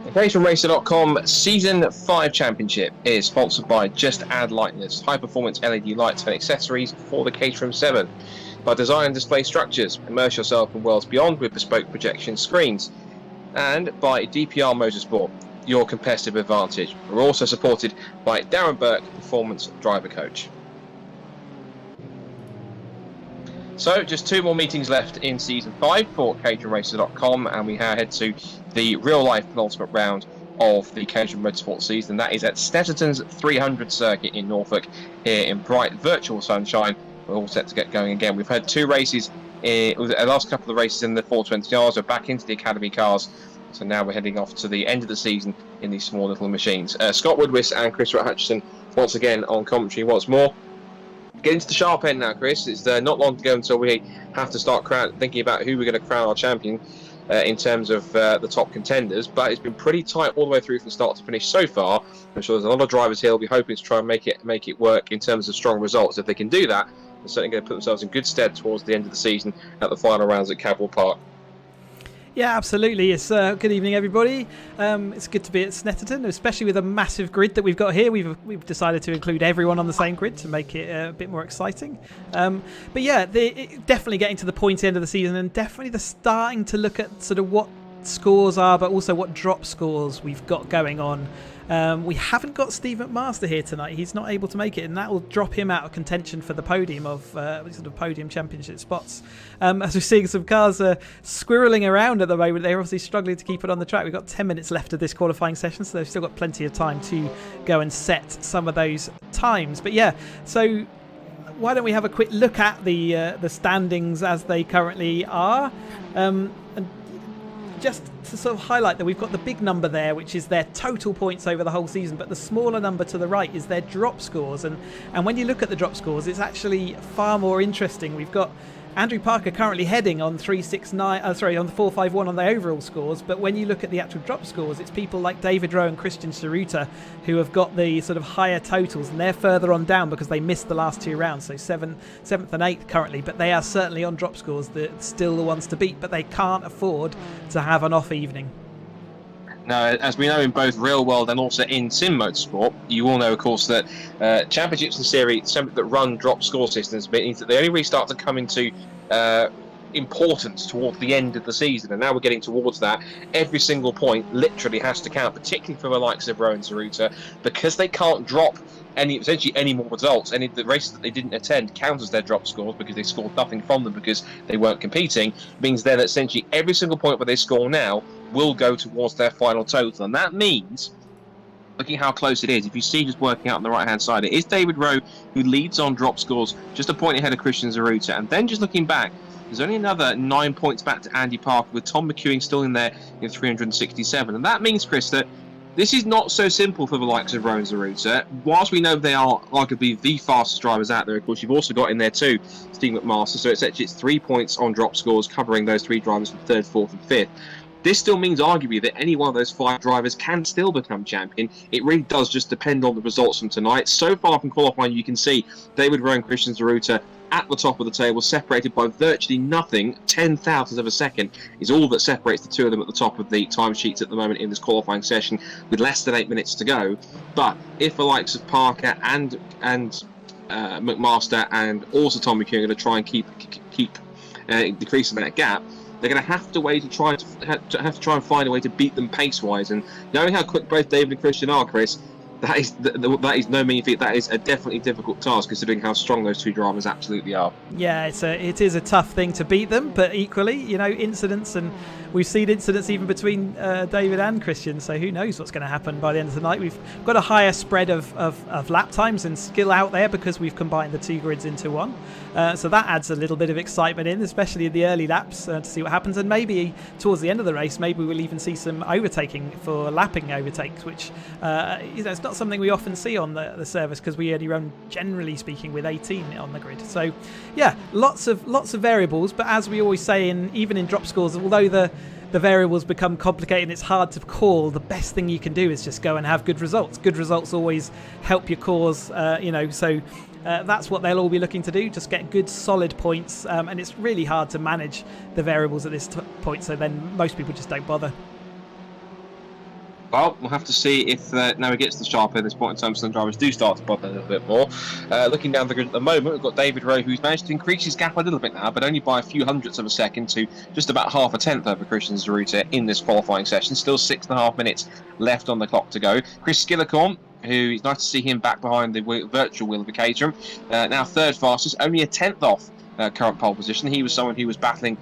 caterhamracer.com Season 5 Championship is sponsored by Just Add Lightness, high-performance LED lights and accessories for the Caterham 7. By Design and Display Structures, immerse yourself in worlds beyond with bespoke projection screens. And by DPR Motorsport, your competitive advantage. We're also supported by Darren Burke, Performance Driver Coach. So, just 2 more meetings left in Season 5 for caterhamracer.com, and we head to the real-life penultimate round of the Caterham Motorsport season. That is at Snetterton's 300 circuit in Norfolk, here in bright virtual sunshine. We're all set to get going again. We've had 2 races, the last couple of races in the 420 yards. We're back into the Academy cars, so now we're heading off to the end of the season in these small little machines. Scott Woodwiss and Chris Hutchinson once again on commentary once more. Get into the sharp end now, Chris. It's not long to go until we have to start thinking about who we're going to crown our champion in terms of the top contenders. But it's been pretty tight all the way through from start to finish so far. I'm sure there's a lot of drivers here who'll be hoping to try and make it work in terms of strong results. If they can do that, they're certainly going to put themselves in good stead towards the end of the season at the final rounds at Cadwell Park. Yeah, absolutely. It's good evening, everybody. It's good to be at Snetterton, especially with a massive grid that we've got here. We've decided to include everyone on the same grid to make it a bit more exciting. But yeah, definitely getting to the point end of the season, and definitely the starting to look at sort of what scores are, but also what drop scores we've got going on. We haven't got Steve McMaster here tonight. He's not able to make it, and that will drop him out of contention for the podium of sort of podium championship spots. As we're seeing some cars squirreling around at the moment, they're obviously struggling to keep it on the track. We've got 10 minutes left of this qualifying session, so they've still got plenty of time to go and set some of those times. But yeah, so why don't we have a quick look at the standings as they currently are, and just to sort of highlight that we've got the big number there, which is their total points over the whole season, but the smaller number to the right is their drop scores. And when you look at the drop scores, it's actually far more interesting. We've got Andrew Parker currently heading on 369, on the 451 on the overall scores, but when you look at the actual drop scores, it's people like David Rowe and Christian Saruta who have got the sort of higher totals, and they're further on down because they missed the last 2 rounds, so 7th and 8th currently, but they are certainly on drop scores that still the ones to beat, but they can't afford to have an off evening. Now, as we know in both real world and also in sim motorsport, you all know, of course, that championships and series that run drop score systems means that they only really start to come into importance towards the end of the season. And now we're getting towards that. Every single point literally has to count, particularly for the likes of Rowe and Saruta, because they can't drop essentially any more results. Any of the races that they didn't attend count as their drop scores because they scored nothing from them because they weren't competing. Means then that essentially every single point where they score now will go towards their final total. And that means, looking how close it is, if you see just working out on the right hand side, it is David Rowe who leads on drop scores, just a point ahead of Christian Saruta. And then just looking back, there's only another 9 points back to Andy Parker, with Tom McEwing still in there in 367. And that means, Chris, that this is not so simple for the likes of Rowe and Saruta. Whilst we know they are arguably the fastest drivers out there, of course, you've also got in there too Steve McMaster. So it's 3 points on drop scores, covering those 3 drivers from 3rd, 4th and 5th. This still means arguably that any one of those 5 drivers can still become champion. It really does just depend on the results from tonight. So far from qualifying, you can see David Rowe and Christian Saruta at the top of the table, separated by virtually nothing. 0.010 of a second is all that separates the 2 of them at the top of the timesheets at the moment in this qualifying session, with less than 8 minutes to go. But if the likes of Parker and McMaster and also Tom McEwing are going to try and keep decreasing that gap, they're going to have to try and find a way to beat them pace-wise. And knowing how quick both David and Christian are, Chris, that is no mean feat. That is a definitely difficult task, considering how strong those 2 drivers absolutely are. Yeah, it is a tough thing to beat them, but equally, incidents, and we've seen incidents even between David and Christian, so who knows what's going to happen by the end of the night. We've got a higher spread of lap times and skill out there because we've combined the 2 grids into one, so that adds a little bit of excitement in, especially in the early laps, to see what happens. And maybe towards the end of the race, maybe we'll even see some overtaking for lapping overtakes, which it's not something we often see on the service, because we only run, generally speaking, with 18 on the grid. So yeah, lots of variables, but as we always say, even in drop scores, although the variables become complicated and it's hard to call, the best thing you can do is just go and have good results. Good results always help your cause, so that's what they'll all be looking to do, just get good solid points, and it's really hard to manage the variables at this point, so then most people just don't bother. Well, we'll have to see if now it gets to the sharp end at this point in time, some drivers do start to bother a little bit more. Looking down the grid at the moment, we've got David Rowe, who's managed to increase his gap a little bit now, but only by a few hundredths of a second to just about half a tenth over Christian Zeruta in this qualifying session. Still 6.5 minutes left on the clock to go. Chris Skillicorn, who is nice to see him back behind the virtual wheel of the Caterham, now third fastest, only a tenth off current pole position. He was someone who was battling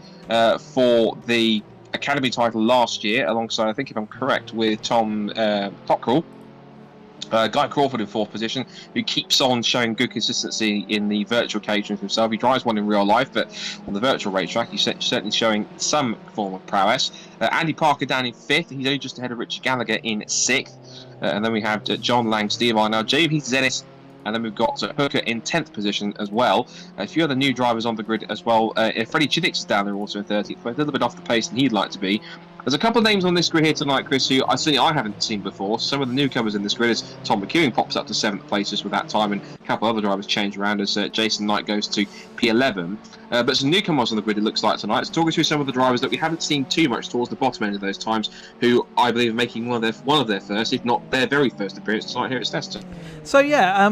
for the Academy title last year, alongside, I think if I'm correct, with Tom Cockrell. Guy Crawford in fourth position, who keeps on showing good consistency in the virtual Caterham himself. He drives one in real life, but on the virtual racetrack, he's certainly showing some form of prowess. Andy Parker down in fifth. He's only just ahead of Richard Gallagher in sixth. And then we have John Lang, Steve now JP Zennis. And then we've got Hooker in 10th position as well. A few other new drivers on the grid as well. Freddie Chiddix is down there also in 30th, but a little bit off the pace than he'd like to be. There's a couple of names on this grid here tonight, Chris, who I haven't seen before. Some of the newcomers in this grid is Tom McEwen pops up to 7th place just with that time, and a couple of other drivers change around as Jason Knight goes to P11. But some newcomers on the grid, it looks like tonight. So talk us through some of the drivers that we haven't seen too much towards the bottom end of those times, who I believe are making one of their first, if not their very first appearance tonight here at Snetterton. So yeah,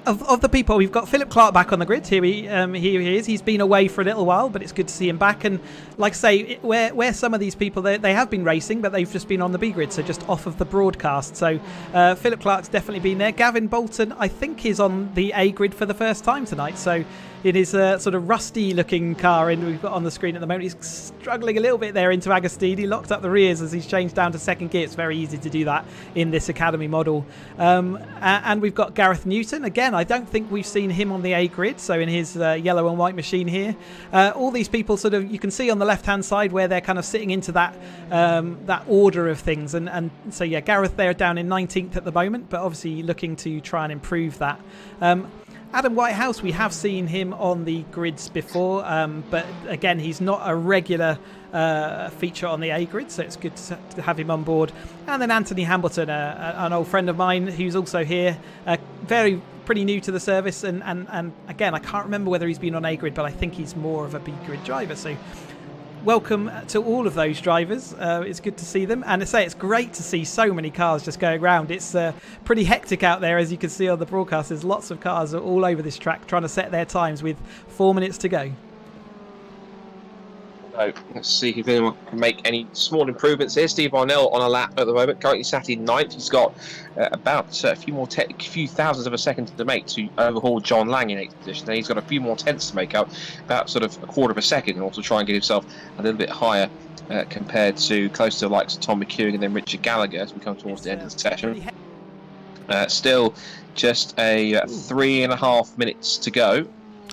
of the people, we've got Philip Clark back on the grid. Here he is. He's been away for a little while, but it's good to see him back. And like I say, where some of these people, they have been racing, but they've just been on the B grid, so just off of the broadcast. So Philip Clark's definitely been there. Gavin Bolton, I think, is on the A grid for the first time tonight. So it is a sort of rusty-looking car we've got on the screen at the moment. He's struggling a little bit there into Agostini. Locked up the rears as he's changed down to second gear. It's very easy to do that in this Academy model. And we've got Gareth Newton. Again, I don't think we've seen him on the A grid, so in his yellow and white machine here. All these people sort of, you can see on the left-hand side where they're kind of sitting into that that order of things. And so, yeah, Gareth there down in 19th at the moment, but obviously looking to try and improve that. Adam Whitehouse, we have seen him on the grids before, but again, he's not a regular feature on the A grid, so it's good to have him on board. And then Anthony Hambleton, an old friend of mine who's also here, pretty new to the service, and again, I can't remember whether he's been on A grid, but I think he's more of a B grid driver. So welcome to all of those drivers. It's good to see them, and I say it's great to see so many cars just going around. It's pretty hectic out there, as you can see on the broadcast. There's lots of cars all over this track trying to set their times with 4 minutes to go. So let's see if anyone can make any small improvements here. Steve Arnell on a lap at the moment, currently sat in 9th. He's got about a few thousandths of a second to make to overhaul John Lang in 8th position. Then he's got a few more tenths to make up, about sort of a quarter of a second, and also try and get himself a little bit higher compared to close to the likes of Tom McEwen and then Richard Gallagher as we come towards the end of the session. Still just a 3.5 minutes to go.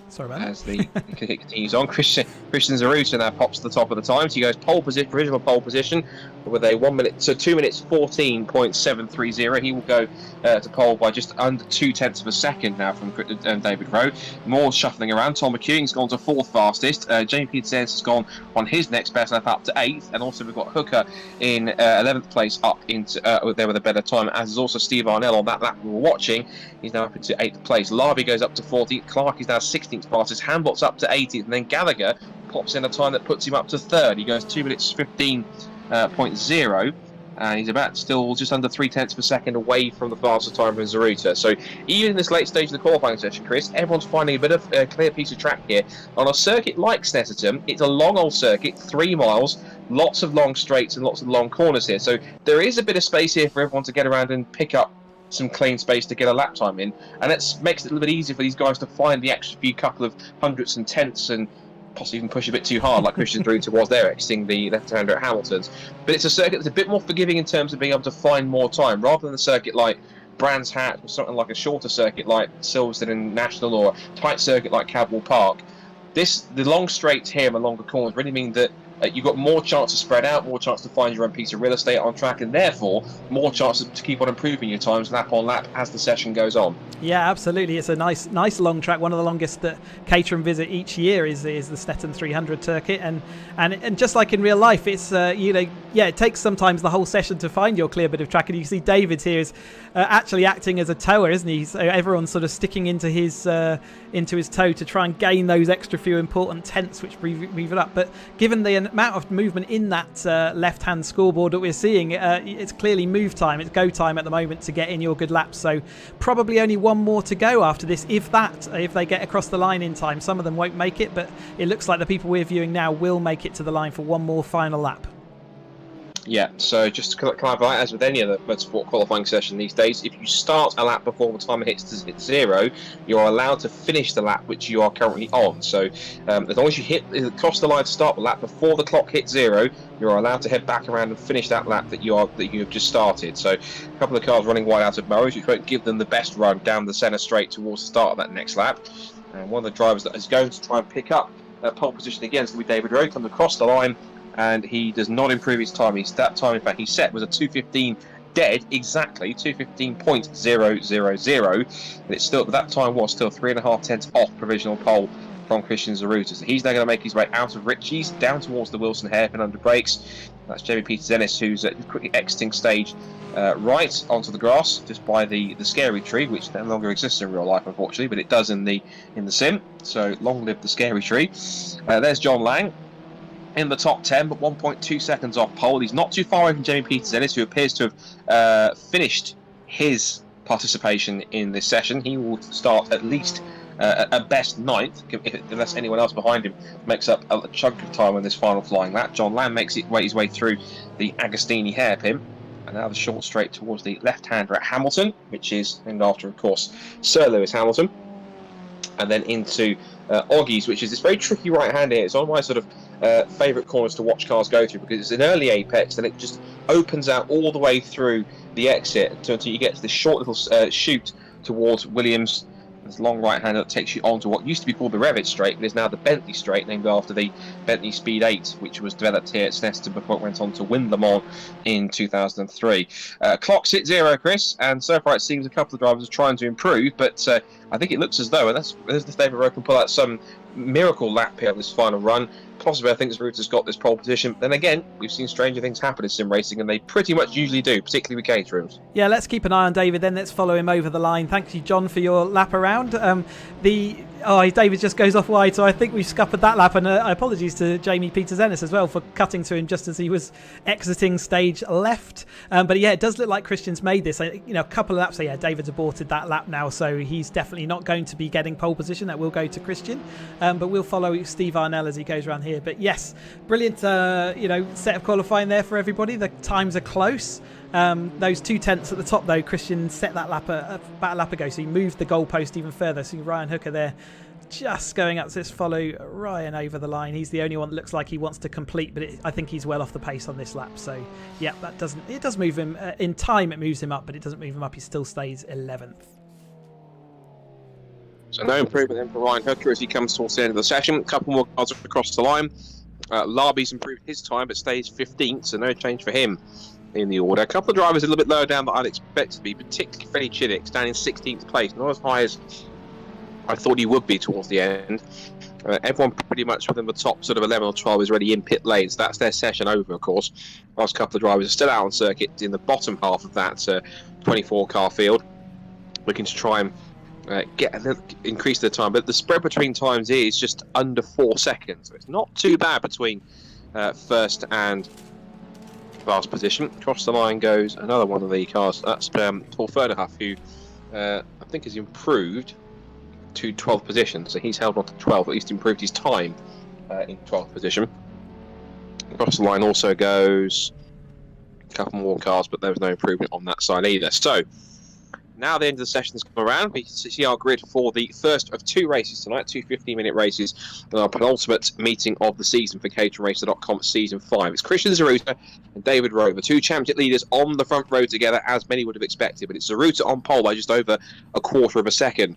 Sorry about as the continues on. Christian Zeruta now pops to the top of the time. So he goes provisional pole position with a 2 minutes 14.730. He will go to pole by just under 0.2 of a second now from David Rowe. More shuffling around. Tom McEwen's gone to fourth fastest. Jamie Peters has gone on his next best lap up to 8th, and also we've got Hooker in 11th place up into there with a better time, as is also Steve Arnell on that lap we were watching. He's now up into 8th place. Larby goes up to 14th. Clark is now 16th fastest. Hambot's up to 18th, and then Gallagher pops in a time that puts him up to 3rd. He goes 2 minutes 15.0, and he's about still just under 0.3 of a second away from the faster time from Zeruta. So even in this late stage of the qualifying session, Chris, everyone's finding a bit of a clear piece of track here. On a circuit like Snetterton, it's a long old circuit, 3 miles, lots of long straights and lots of long corners here. So there is a bit of space here for everyone to get around and pick up some clean space to get a lap time in, and that makes it a little bit easier for these guys to find the extra few couple of hundredths and tenths and possibly even push a bit too hard like Christian Zeruta was there exiting the left-hander at Hamilton's. But it's a circuit that's a bit more forgiving in terms of being able to find more time, rather than a circuit like Brands Hatch or something like a shorter circuit like Silverstone and National, or a tight circuit like Cadwell Park. The long straights here and the longer corners really mean that you've got more chance to spread out, more chance to find your own piece of real estate on track, and therefore more chance to keep on improving your times lap on lap as the session goes on. Yeah, absolutely. It's a nice long track. One of the longest that Caterham visit each year is the Snetterton 300 circuit, and just like in real life, it's yeah, it takes sometimes the whole session to find your clear bit of track, and you see David here is actually acting as a tower, isn't he? So everyone's sort of sticking into his toe to try and gain those extra few important tenths which move it up. But given the amount of movement in that left-hand scoreboard that we're seeing, it's clearly move time, it's go time at the moment to get in your good laps. So probably only one more to go after this, if they get across the line in time. Some of them won't make it, but it looks like the people we're viewing now will make it to the line for one more final lap. Yeah, so just to clarify, as with any other motorsport qualifying session these days, if you start a lap before the timer hits zero, you're allowed to finish the lap which you are currently on. So as long as you cross the line to start the lap before the clock hits zero, you're allowed to head back around and finish that lap that you have just started. So a couple of cars running wide out of Murray's, which won't give them the best run down the centre straight towards the start of that next lap. And one of the drivers that is going to try and pick up pole position again is going to be David Rowe. Comes across the line, and he does not improve his time. That time, in fact, he set was a 2:15 dead, exactly 2:15.000. But that time was still 3.5 tenths off provisional pole from Christian Zaruta. So he's now going to make his way out of Ritchie's down towards the Wilson hairpin under brakes. That's Jamie Peters-Ennis, who's quickly exiting stage right onto the grass, just by the scary tree, which no longer exists in real life, unfortunately, but it does in the sim. So long live the scary tree. There's John Lang in the top 10, but 1.2 seconds off pole. He's not too far away from Jamie Peters-Ennis, who appears to have finished his participation in this session. He will start at least a best ninth, unless anyone else behind him makes up a chunk of time on this final flying lap. John Lamb makes his way through the Agostini hairpin, and now the short straight towards the left-hander at Hamilton, which is named after, of course, Sir Lewis Hamilton, and then into Oggies, which is this very tricky right-hand here. It's one of my sort of favourite corners to watch cars go through, because it's an early apex, then it just opens out all the way through the exit until you get to this short little chute towards Williams. This long right hand that takes you onto what used to be called the Revit Straight, but is now the Bentley Straight, named after the Bentley Speed 8, which was developed here at Snetterton before it went on to win Le Mans in 2003. Clock's at zero, Chris, and so far it seems a couple of drivers are trying to improve, but I think it looks as though, and that's David Rowe can pull out some miracle lap here on this final run. Possibly, I think Zaruta's got this pole position. Then again, we've seen stranger things happen in sim racing, and they pretty much usually do, particularly with Caterhams. Yeah, let's keep an eye on David, then let's follow him over the line. Thank you, John, for your lap around. David just goes off wide, so I think we've scuppered that lap, and apologies to Jamie Peters-Ennis as well for cutting to him just as he was exiting stage left. But yeah, it does look like Christian's made this. A couple of laps. So yeah, David's aborted that lap now, so he's definitely not going to be getting pole position. That will go to Christian, but we'll follow Steve Arnell as he goes around here. But yes, brilliant, set of qualifying there for everybody. The times are close. Those 2 tenths at the top, though, Christian set that lap about a lap ago, so he moved the goalpost even further. So Ryan Hooker there just going up. So let's follow Ryan over the line. He's the only one that looks like he wants to complete, but I think he's well off the pace on this lap. So yeah, it does move him in time. It moves him up, but it doesn't move him up. He still stays 11th. So no improvement then for Ryan Hooker as he comes towards the end of the session. A couple more cars across the line. Larby's improved his time, but stays 15th, so no change for him in the order. A couple of drivers a little bit lower down than I'd expect to be, particularly Freddie Chiddick, standing in 16th place, not as high as I thought he would be towards the end. Everyone pretty much within the top sort of 11 or 12 is already in pit lanes. That's their session over, of course. Last couple of drivers are still out on circuit in the bottom half of that 24-car field, looking to try and increase their time. But the spread between times is just under 4 seconds. So it's not too bad between first and last position. Across the line goes another one of the cars. That's Paul Ferderhuff, who I think has improved to 12th position. So he's held on to 12, at least improved his time in 12th position. Across the line also goes a couple more cars, but there was no improvement on that side either. So now the end of the session's come around. We see our grid for the first of 2 races tonight, 2 15-minute races, and our penultimate meeting of the season for caterhamracer.com Season 5. It's Christian Zaruta and David Rowe, the 2 championship leaders on the front row together, as many would have expected, but it's Zaruta on pole by just over a quarter of a second.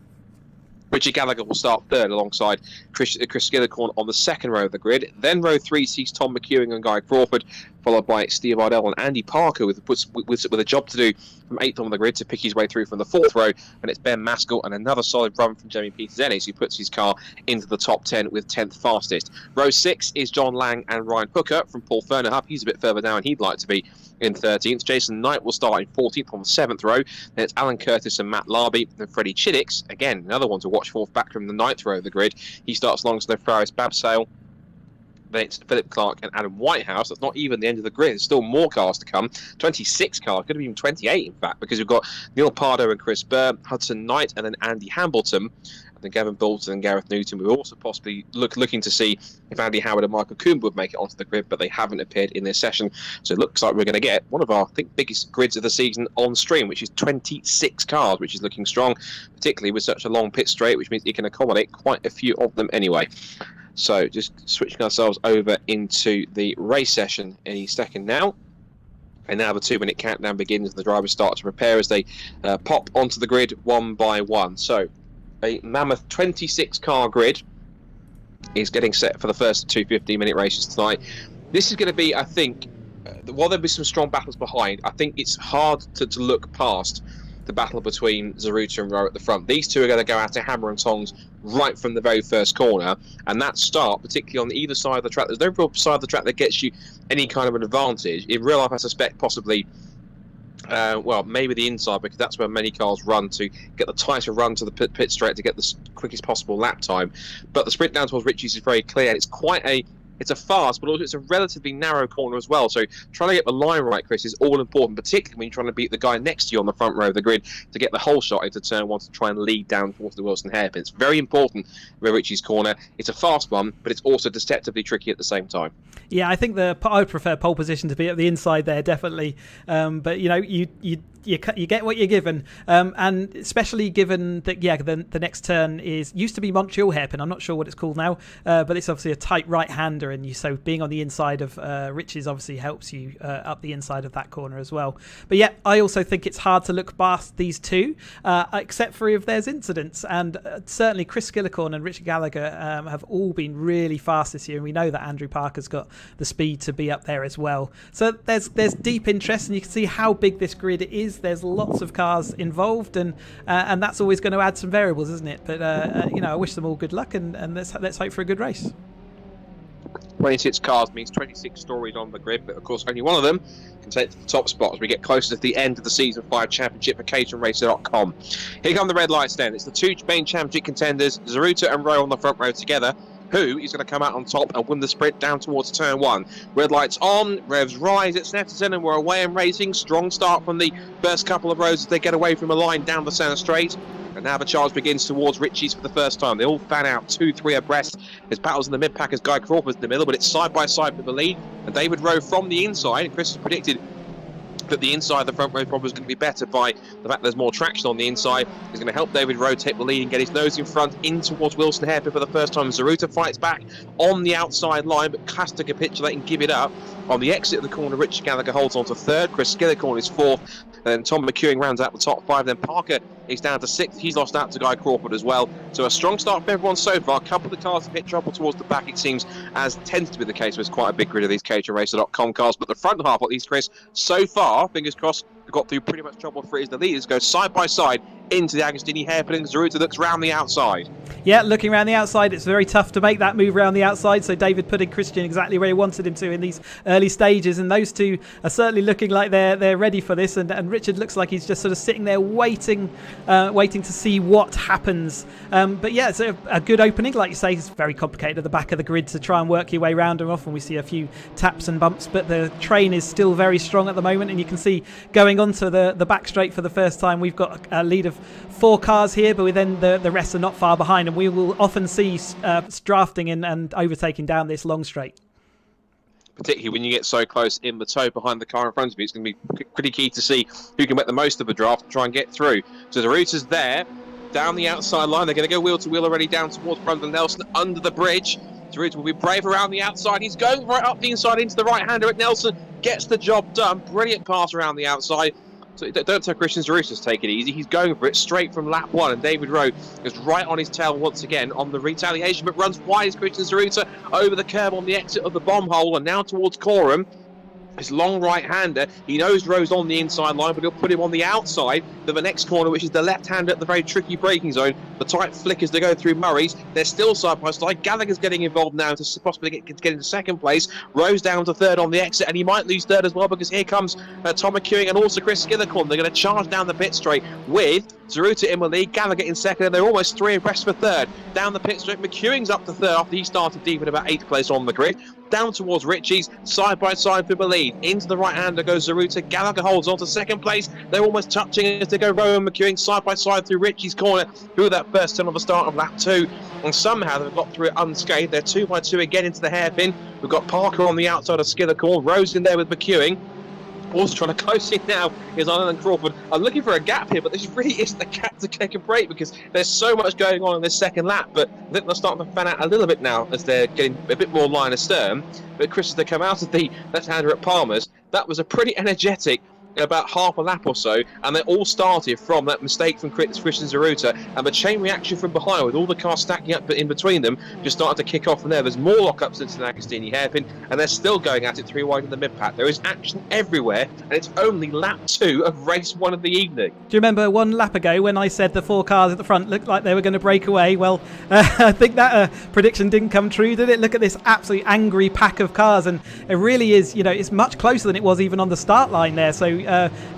Richard Gallagher will start third alongside Chris Skillicorn on the second row of the grid. Then row 3 sees Tom McEwing and Guy Crawford, followed by Steve Ardell and Andy Parker with a job to do from 8th on the grid to pick his way through from the 4th row. And it's Ben Maskell and another solid run from Jamie Peters-Ennis, who puts his car into the top 10 with 10th fastest. Row 6 is John Lang and Ryan Hooker from Paul Fernerhup. He's a bit further down. He'd like to be in 13th. Jason Knight will start in 14th on the 7th row. Then it's Alan Curtis and Matt Larby. And Freddie Chiddicks, again, another one to watch for back from the 9th row of the grid. He starts alongside Faris Babsale. Then it's Philip Clark and Adam Whitehouse. That's not even the end of the grid. There's still more cars to come. 26 cars, could have been 28 in fact, because we've got Neil Pardo and Chris Burke, Hudson Knight, and then Andy Hambleton. And then Gavin Bolton and Gareth Newton. We're also possibly looking to see if Andy Howard and Michael Coombe would make it onto the grid, but they haven't appeared in this session. So it looks like we're going to get one of our, I think, biggest grids of the season on stream, which is 26 cars, which is looking strong, particularly with such a long pit straight, which means you can accommodate quite a few of them anyway. So just switching ourselves over into the race session any second now. And now the 2-minute countdown begins and the drivers start to prepare as they pop onto the grid one by one. So a mammoth 26-car grid is getting set for the first 2 15-minute races tonight. This is going to be, I think, while there'll be some strong battles behind, I think it's hard to look past the battle between Zaruta and Rowe at the front. These two are going to go out to hammer and tongs right from the very first corner, and that start, particularly on either side of the track, there's no real side of the track that gets you any kind of an advantage. In real life, I suspect possibly maybe the inside, because that's where many cars run to get the tighter run to the pit straight to get the quickest possible lap time. But the sprint down towards Ritchie's is very clear. It's a fast, but also it's a relatively narrow corner as well. So trying to get the line right, Chris, is all important, particularly when you're trying to beat the guy next to you on the front row of the grid to get the whole shot into turn 1 to try and lead down towards the Wilson hairpin. It's very important with Ritchie's corner. It's a fast one, but it's also deceptively tricky at the same time. Yeah, I think I would prefer pole position to be at the inside there, definitely. But you get what you're given, and especially given that the next turn used to be Montreal hairpin. I'm not sure what it's called now, but it's obviously a tight right-hander, and so being on the inside of Rich's obviously helps you up the inside of that corner as well. But yeah, I also think it's hard to look past these two, except for if there's incidents, and certainly Chris Skillicorn and Richard Gallagher have all been really fast this year, and we know that Andrew Parker's got the speed to be up there as well. So there's deep interest, and you can see how big this grid is. There's lots of cars involved, and that's always going to add some variables, isn't it? But I wish them all good luck, and let's hope for a good race. 26 cars means 26 stories on the grid, but of course only one of them can take the top spot as we get closer to the end of the Season 5 Championship for caterhamracer.com. Here come the red lights then. It's the two main championship contenders, Zaruta and Rowe on the front row together. Who is going to come out on top and win the sprint down towards turn 1? Red lights on, revs rise at Snetterton, and we're away and racing. Strong start from the first couple of rows as they get away from a line down the centre straight. And now the charge begins towards Ritchie's for the first time. They all fan out 2-3 abreast. There's battles in the mid-pack as Guy Crawford's in the middle, but it's side by side with the lead. And David Rowe from the inside, and Chris has predicted that the inside of the front row probably is going to be better by the fact there's more traction on the inside. Is going to help David Rowe take the lead and get his nose in front in towards Wilson hairpin for the first time. Zaruta fights back on the outside line, but has to capitulate and give it up. On the exit of the corner, Richard Gallagher holds on to third. Chris Skillicorn is fourth. And then Tom McEwing rounds out the top 5. Then Parker is down to 6th. He's lost out to Guy Crawford as well. So a strong start for everyone so far. A couple of the cars have hit trouble towards the back, it seems, as tends to be the case. There's quite a big grid of these caterhamracer.com cars. But the front half, at least, Chris, so far, fingers crossed, got through pretty much trouble-free as the leaders go side by side into the Agostini hairpin. Zaruta looks round the outside. Yeah, looking around the outside, it's very tough to make that move around the outside. So David putting Christian exactly where he wanted him to in these early stages, and those two are certainly looking like they're ready for this. And Richard looks like he's just sort of sitting there waiting to see what happens. But yeah, it's a good opening, like you say. It's very complicated at the back of the grid to try and work your way round and off, and we see a few taps and bumps. But the train is still very strong at the moment, and you can see going onto the back straight for the first time, we've got a lead of 4 cars here, but then the rest are not far behind, and we will often see drafting and overtaking down this long straight. Particularly when you get so close in the toe behind the car in front of you, it's going to be pretty key to see who can make the most of the draft and try and get through. So the router's there, down the outside line. They're going to go wheel to wheel already down towards Brendan Nelson under the bridge. Zaruta will be brave around the outside. He's going right up the inside into the right-hander at Nelson. Gets the job done. Brilliant pass around the outside. So don't tell Christian Zeruta to take it easy. He's going for it straight from lap 1, and David Rowe is right on his tail once again on the retaliation, but runs wide as Christian Zeruta over the curb on the exit of the bomb hole and now towards Caterham. This long right-hander, he knows Rowe's on the inside line, but he'll put him on the outside for the next corner, which is the left-hander at the very tricky braking zone. The tight flickers to go through Murray's. They're still side by side. Gallagher's getting involved now to possibly get into second place. Rowe's down to third on the exit, and he might lose third as well, because here comes Tom McEwing and also Chris Skillicorn. They're going to charge down the pit straight with Zeruta in the lead, Gallagher in second, and they're almost 3 abreast for third. Down the pit straight, McEwing's up to third after he started deep in about 8th place on the grid. Down towards Ritchie's, side by side for the lead. Into the right-hander goes Zeruta. Gallagher holds on to second place. They're almost touching as they go Rowe and McEwing side by side through Ritchie's corner, through that first turn of the start of lap 2. And somehow they've got through it unscathed. They're 2 by 2 again into the hairpin. We've got Parker on the outside of Skillicorn. Rowe's in there with McEwing. Also trying to close in now is Alan Crawford. I'm looking for a gap here, but this really isn't a gap to take a break because there's so much going on in this second lap. But I think they're starting to fan out a little bit now as they're getting a bit more line astern. But Chris, as they come out of the left-hander at Palmer's, that was a pretty energetic about half a lap or so, and they all started from that mistake from Christian Zeruta, and the chain reaction from behind with all the cars stacking up in between them just started to kick off from there. There's more lockups into the Agostini hairpin, and they're still going at it 3 wide in the mid-pack. There is action everywhere, and it's only lap 2 of race 1 of the evening. Do you remember 1 lap ago when I said the 4 cars at the front looked like they were going to break away? Well, I think that prediction didn't come true, did it? Look at this absolutely angry pack of cars, and it really is, it's much closer than it was even on the start line there. So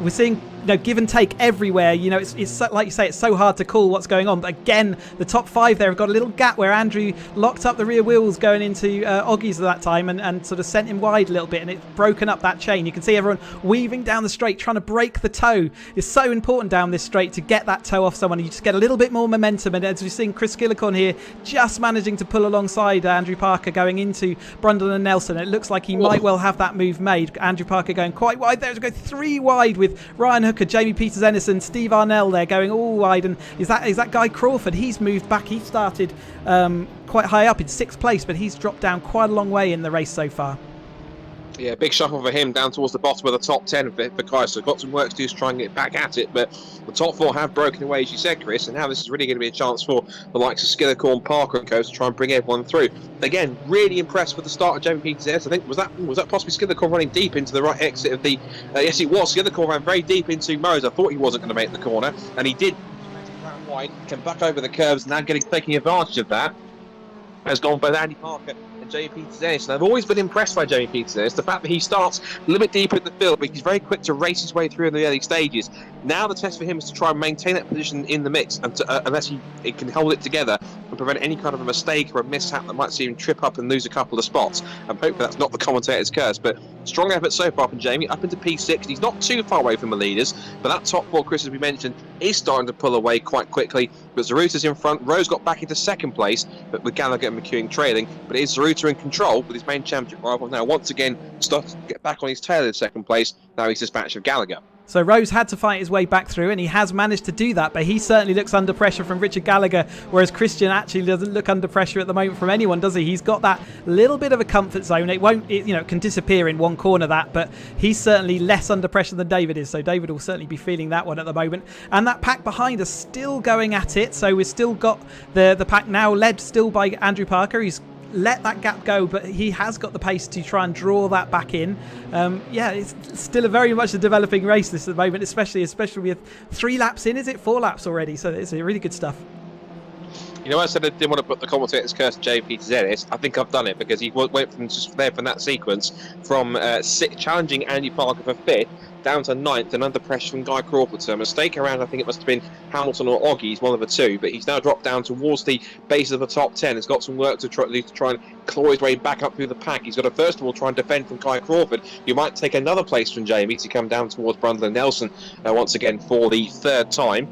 we're seeing give and take everywhere. It's so, like you say, it's so hard to call what's going on. But again, the top 5 there have got a little gap where Andrew locked up the rear wheels going into Oggies at that time and sort of sent him wide a little bit, and it's broken up that chain. You can see everyone weaving down the straight, trying to break the toe. It's so important down this straight to get that toe off someone. You just get a little bit more momentum, and as we're seeing Chris Skillicorn here just managing to pull alongside Andrew Parker going into Brundle and Nelson. It looks like he might well have that move made. Andrew Parker going quite wide there. He's going 3 wide with Ryan Hooker, Jamie Peters-Ennison, Steve Arnell there going all wide, and is that Guy Crawford? He's moved back. He started quite high up in 6th place, but he's dropped down quite a long way in the race so far. Yeah, big shuffle for him down towards the bottom of the top 10 for Guy, so got some work to do to try and get back at it, but the top 4 have broken away, as you said, Chris, and now this is really going to be a chance for the likes of Skillicorn, Parker and Co to try and bring everyone through. Again, really impressed with the start of Jamie Peters. I think was that possibly Skillicorn running deep into the right exit of the yes, it was. Skillicorn ran very deep into Murray's. I thought he wasn't going to make the corner, and he did. Ran wide, came back over the curves, now taking advantage of that. Has gone both Andy Parker and Jamie Peters-Ennis. And I've always been impressed by Jamie Peters-Ennis. The fact that he starts a little bit deeper in the field, but he's very quick to race his way through in the early stages. Now the test for him is to try and maintain that position in the mix, and unless he can hold it together and prevent any kind of a mistake or a mishap that might see him trip up and lose a couple of spots. And hopefully that's not the commentator's curse. But strong effort so far from Jamie, up into P6. He's not too far away from the leaders, but that top 4, Chris, as we mentioned, is starting to pull away quite quickly. But Zeruta's in front. Rowe's got back into 2nd place, but with Gallagher and McEwing trailing. But it is Zeruta in control with his main championship rival now once again starting to get back on his tail in 2nd place. Now he's dispatched of Gallagher. So Rowe's had to fight his way back through, and he has managed to do that, but he certainly looks under pressure from Richard Gallagher, whereas Christian actually doesn't look under pressure at the moment from anyone, does he? He's got that little bit of a comfort zone. It can disappear in one corner, but he's certainly less under pressure than David is, so David will certainly be feeling that one at the moment. And that pack behind us still going at it, so we've still got the pack now led still by Andrew Parker. He's let that gap go, but he has got the pace to try and draw that back in. It's still very much a developing race this at the moment, especially with 3 laps in. Is it 4 laps already? So it's really good stuff. I said I didn't want to put the commentator's curse to Jamie Peters-Ennis. I think I've done it, because he went from just there from that sequence from challenging Andy Parker for 5th down to 9th and under pressure from Guy Crawford. So a mistake around, I think it must have been Hamilton or Oggies, one of the 2, but he's now dropped down towards the base of the top 10. He's got some work to try and claw his way back up through the pack. He's got to first of all try and defend from Guy Crawford. You might take another place from Jamie to come down towards Brundle and Nelson once again for the 3rd time.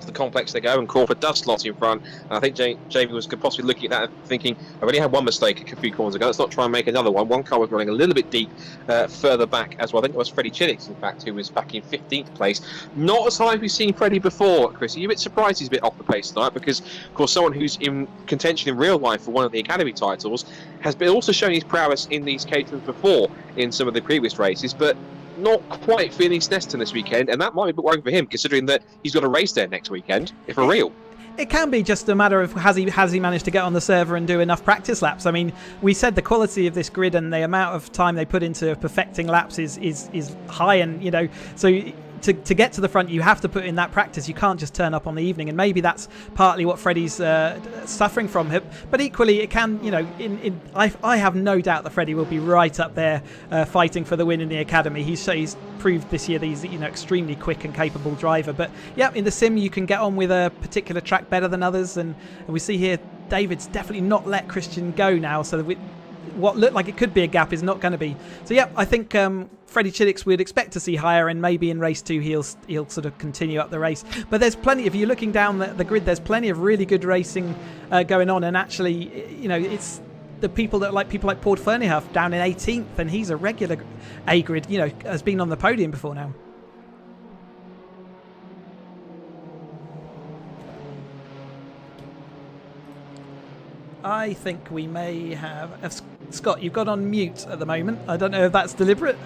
The complex they go, and Crawford does slot in front. And I think Jamie was possibly looking at that and thinking, I've only had one mistake a few corners ago, let's not try and make another one. One car was running a little bit deep further back as well. I think it was Freddie Chinnix, in fact, who was back in 15th place. Not as high as we've seen Freddie before, Chris. Are you a bit surprised he's a bit off the pace tonight? Because, of course, someone who's in contention in real life for one of the Academy titles has been also shown his prowess in these Caterhams before in some of the previous races, but not quite feeling Snetterton this weekend, and that might be a bit worrying for him, considering that he's got a race there next weekend, if for real. It can be just a matter of has he managed to get on the server and do enough practice laps. I mean, we said the quality of this grid and the amount of time they put into perfecting laps is high, and so to get to the front you have to put in that practice. You can't just turn up on the evening, and maybe that's partly what Freddie's suffering from. But equally, it can, I have no doubt that Freddie will be right up there fighting for the win in the academy. He's proved this year that he's extremely quick and capable driver. But yeah, in the sim you can get on with a particular track better than others, and we see here David's definitely not let Christian go now, so that what looked like it could be a gap is not going to be. So yeah, I think Freddie Chiddick's we'd expect to see higher, and maybe in race 2 he'll sort of continue up the race. But there's plenty, if you're looking down the grid, there's plenty of really good racing going on, and actually it's the people like Paul Ferniehoff down in 18th, and he's a regular A grid, has been on the podium before now. I think we may have Scott, you've got on mute at the moment. I don't know if that's deliberate.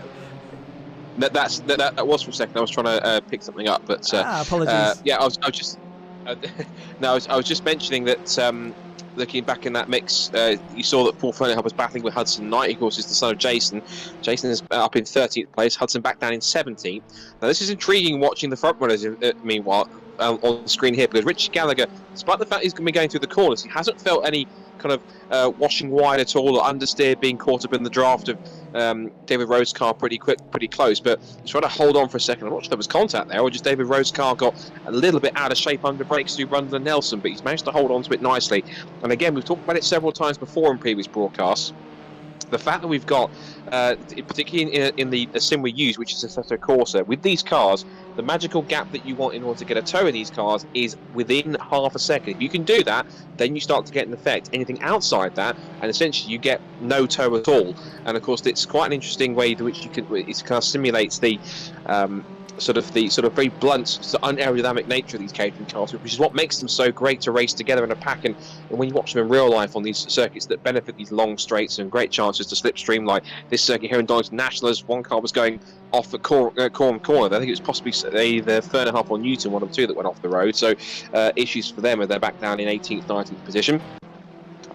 That was for a second. I was trying to pick something up, but apologies. I was just I was just mentioning that looking back in that mix, you saw that Paul Ferniehoff was battling with Hudson Knight. Of course, is the son of Jason. Jason is up in 13th place. Hudson back down in 17th. Now, this is intriguing watching the front runners. Meanwhile, on the screen here, because Richard Gallagher, despite the fact he's going to be going through the corners, he hasn't felt any kind of washing wide at all, or understeer, being caught up in the draft of David Rowe's car pretty close, but he's trying to hold on for a second. I'm not sure there was contact there, or just David Rowe's car got a little bit out of shape under brakes through Rundle Nelson, but he's managed to hold on to it nicely. And again, we've talked about it several times before in previous broadcasts. The fact that we've got, particularly in the sim we use, which is Assetto Corsa, with these cars, the magical gap that you want in order to get a tow in these cars is within half a second. If you can do that, then you start to get an effect. Anything outside that, and essentially you get no tow at all. And of course, it's quite an interesting way in which it kind of simulates the sort of very blunt, unaerodynamic nature of these Caterham cars, which is what makes them so great to race together in a pack. And when you watch them in real life on these circuits that benefit these long straights and great chances to slipstream, like this circuit here in Donington National, as one car was going off the corner. I think it was possibly either Ferniehoff or Newton, one of the two, that went off the road. So issues for them, and they're back down in 18th, 19th position.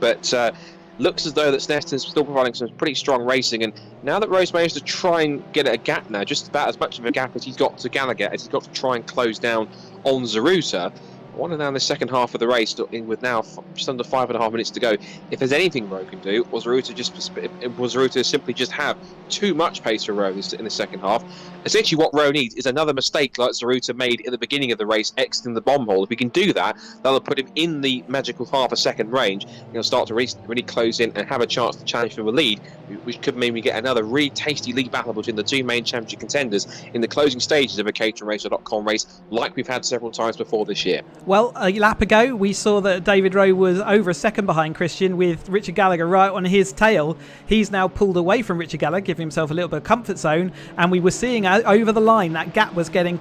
But looks as though that Snetterton's still providing some pretty strong racing, and now that Rowe's managed to try and get a gap now, just about as much of a gap as he's got to Gallagher, as he's got to try and close down on Zaruta. I wonder now in the second half of the race, with now just under 5.5 minutes to go, if there's anything Rowe can do, or Zaruta simply just have too much pace for Rowe in the second half. Essentially what Rowe needs is another mistake like Zaruta made at the beginning of the race, exiting the bomb hole. If he can do that, that'll put him in the magical half a second range. He'll start to really close in and have a chance to challenge for the lead, which could mean we get another really tasty league battle between the two main championship contenders in the closing stages of a caterhamracer.com race, like we've had several times before this year. Well, a lap ago, we saw that David Rowe was over a second behind Christian, with Richard Gallagher right on his tail. He's now pulled away from Richard Gallagher, giving himself a little bit of comfort zone, and we were seeing over the line that gap was getting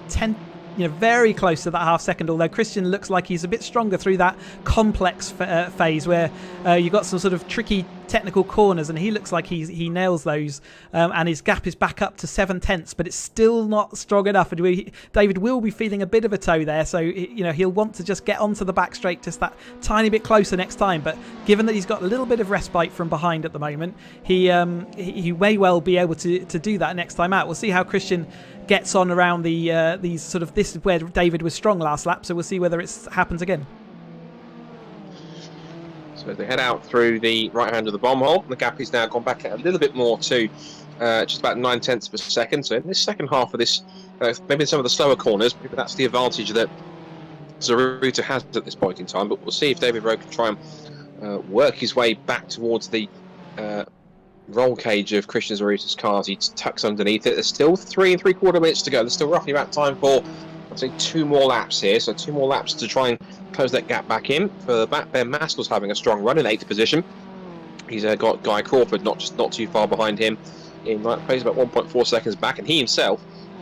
very close to that half second, although Christian looks like he's a bit stronger through that complex phase where you've got some sort of tricky technical corners, and he looks like he nails those, and his gap is back up to 7/10, but it's still not strong enough, and David will be feeling a bit of a tow there, so he'll want to just get onto the back straight just that tiny bit closer next time. But given that he's got a little bit of respite from behind at the moment, he may well be able to do that next time out. We'll see how Christian gets on around these sort of, this is where David was strong last lap, so we'll see whether it happens again. So as they head out through the right hand of the bomb hole, the gap is now gone back a little bit more to just about 9/10 of a second. So in this second half of this, maybe in some of the slower corners, maybe that's the advantage that Zaruta has at this point in time. But we'll see if David Rowe can try and work his way back towards the roll cage of Christian Zaruta's cars. He tucks underneath it. There's still 3 3/4 minutes to go. There's still roughly about time for, I'd say, 2 more laps here. So 2 more laps to try and close that gap back in. For the back, Ben Maskell's having a strong run in 8th position. He's got Guy Crawford not too far behind him in ninth place, about 1.4 seconds back, and he himself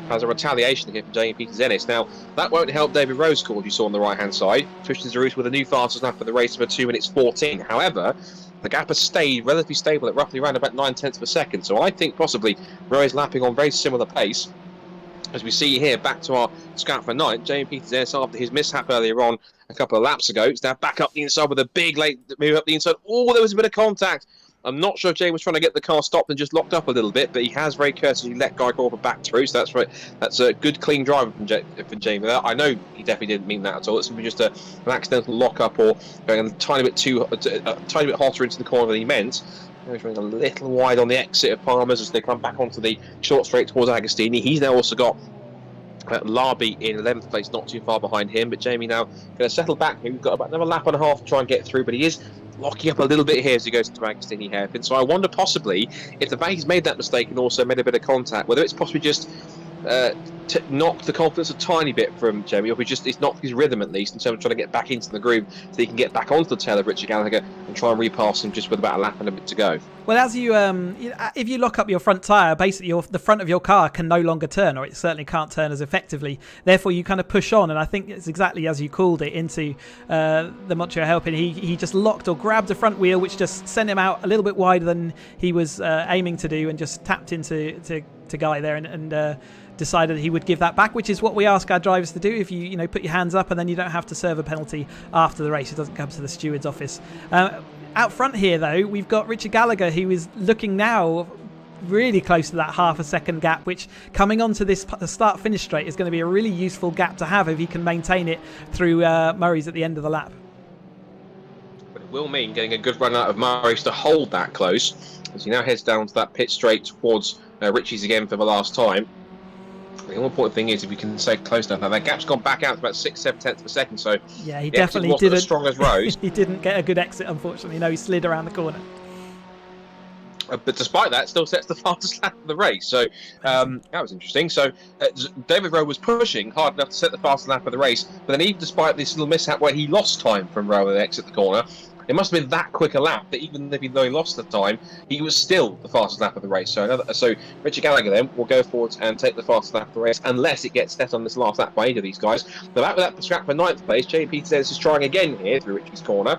has a retaliation here from Jamie Peters-Ennis. Now, that won't help David Rowe's score, you saw on the right-hand side. Christian Zaruta with a new fastest lap for the race of 2 minutes 14. However, the gap has stayed relatively stable at roughly around about 9/10 of a second. So I think possibly Rowe is lapping on very similar pace. As we see here, back to our scrap for 9th, Jamie Peters after his mishap earlier on a couple of laps ago. It's now back up the inside with a big late move up the inside. Oh, there was a bit of contact. I'm not sure if Jamie was trying to get the car stopped and just locked up a little bit, but he has very courteously let Guy Crawford back through, so that's right. That's a good, clean driver from Jamie. I know he definitely didn't mean that at all. It's simply just an accidental lock-up or going a tiny bit hotter into the corner than he meant. He's running a little wide on the exit of Palmer's as they come back onto the short straight towards Agostini. He's now also got Larby in 11th place, not too far behind him, but Jamie now going to settle back. We've got about another lap and a half to try and get through, but he is locking up a little bit here as he goes into Agostini hairpin. So I wonder possibly if the baggy's made that mistake and also made a bit of contact, whether it's possibly just knocked the confidence a tiny bit from Jamie, or if it's knocked his rhythm at least in terms of trying to get back into the groove so he can get back onto the tail of Richard Gallagher and try and repass him just with about a lap and a bit to go. Well, as you, if you lock up your front tyre, basically the front of your car can no longer turn, or it certainly can't turn as effectively. Therefore, you kind of push on, and I think it's exactly as you called it, into the Montreal hairpin. He just locked or grabbed the front wheel, which just sent him out a little bit wider than he was aiming to do, and just tapped into Guy there, and decided he would give that back, which is what we ask our drivers to do. If you put your hands up, and then you don't have to serve a penalty after the race. It doesn't come to the steward's office. Out front here, though, we've got Richard Gallagher, who is looking now really close to that half a second gap, which coming onto this start-finish straight is going to be a really useful gap to have if he can maintain it through Murray's at the end of the lap. But it will mean getting a good run out of Murray's to hold that close, as he now heads down to that pit straight towards Richie's again for the last time. The important thing is if you can stay close enough. Now that gap's gone back out to about 6-7 of a second, so yeah, he definitely didn't as strong as Rose. He didn't get a good exit, unfortunately. No, he slid around the corner. But despite that, still sets the fastest lap of the race. So that was interesting. So David Rowe was pushing hard enough to set the fastest lap of the race, but then even despite this little mishap where he lost time from Rowe at the exit the corner, it must have been that quick a lap that even if he lost the time, he was still the fastest lap of the race. So Richard Gallagher then will go forwards and take the fastest lap of the race, unless it gets set on this last lap by either of these guys. The lap with that scrap for 9th place, Jamie Peters is trying again here through Richie's corner.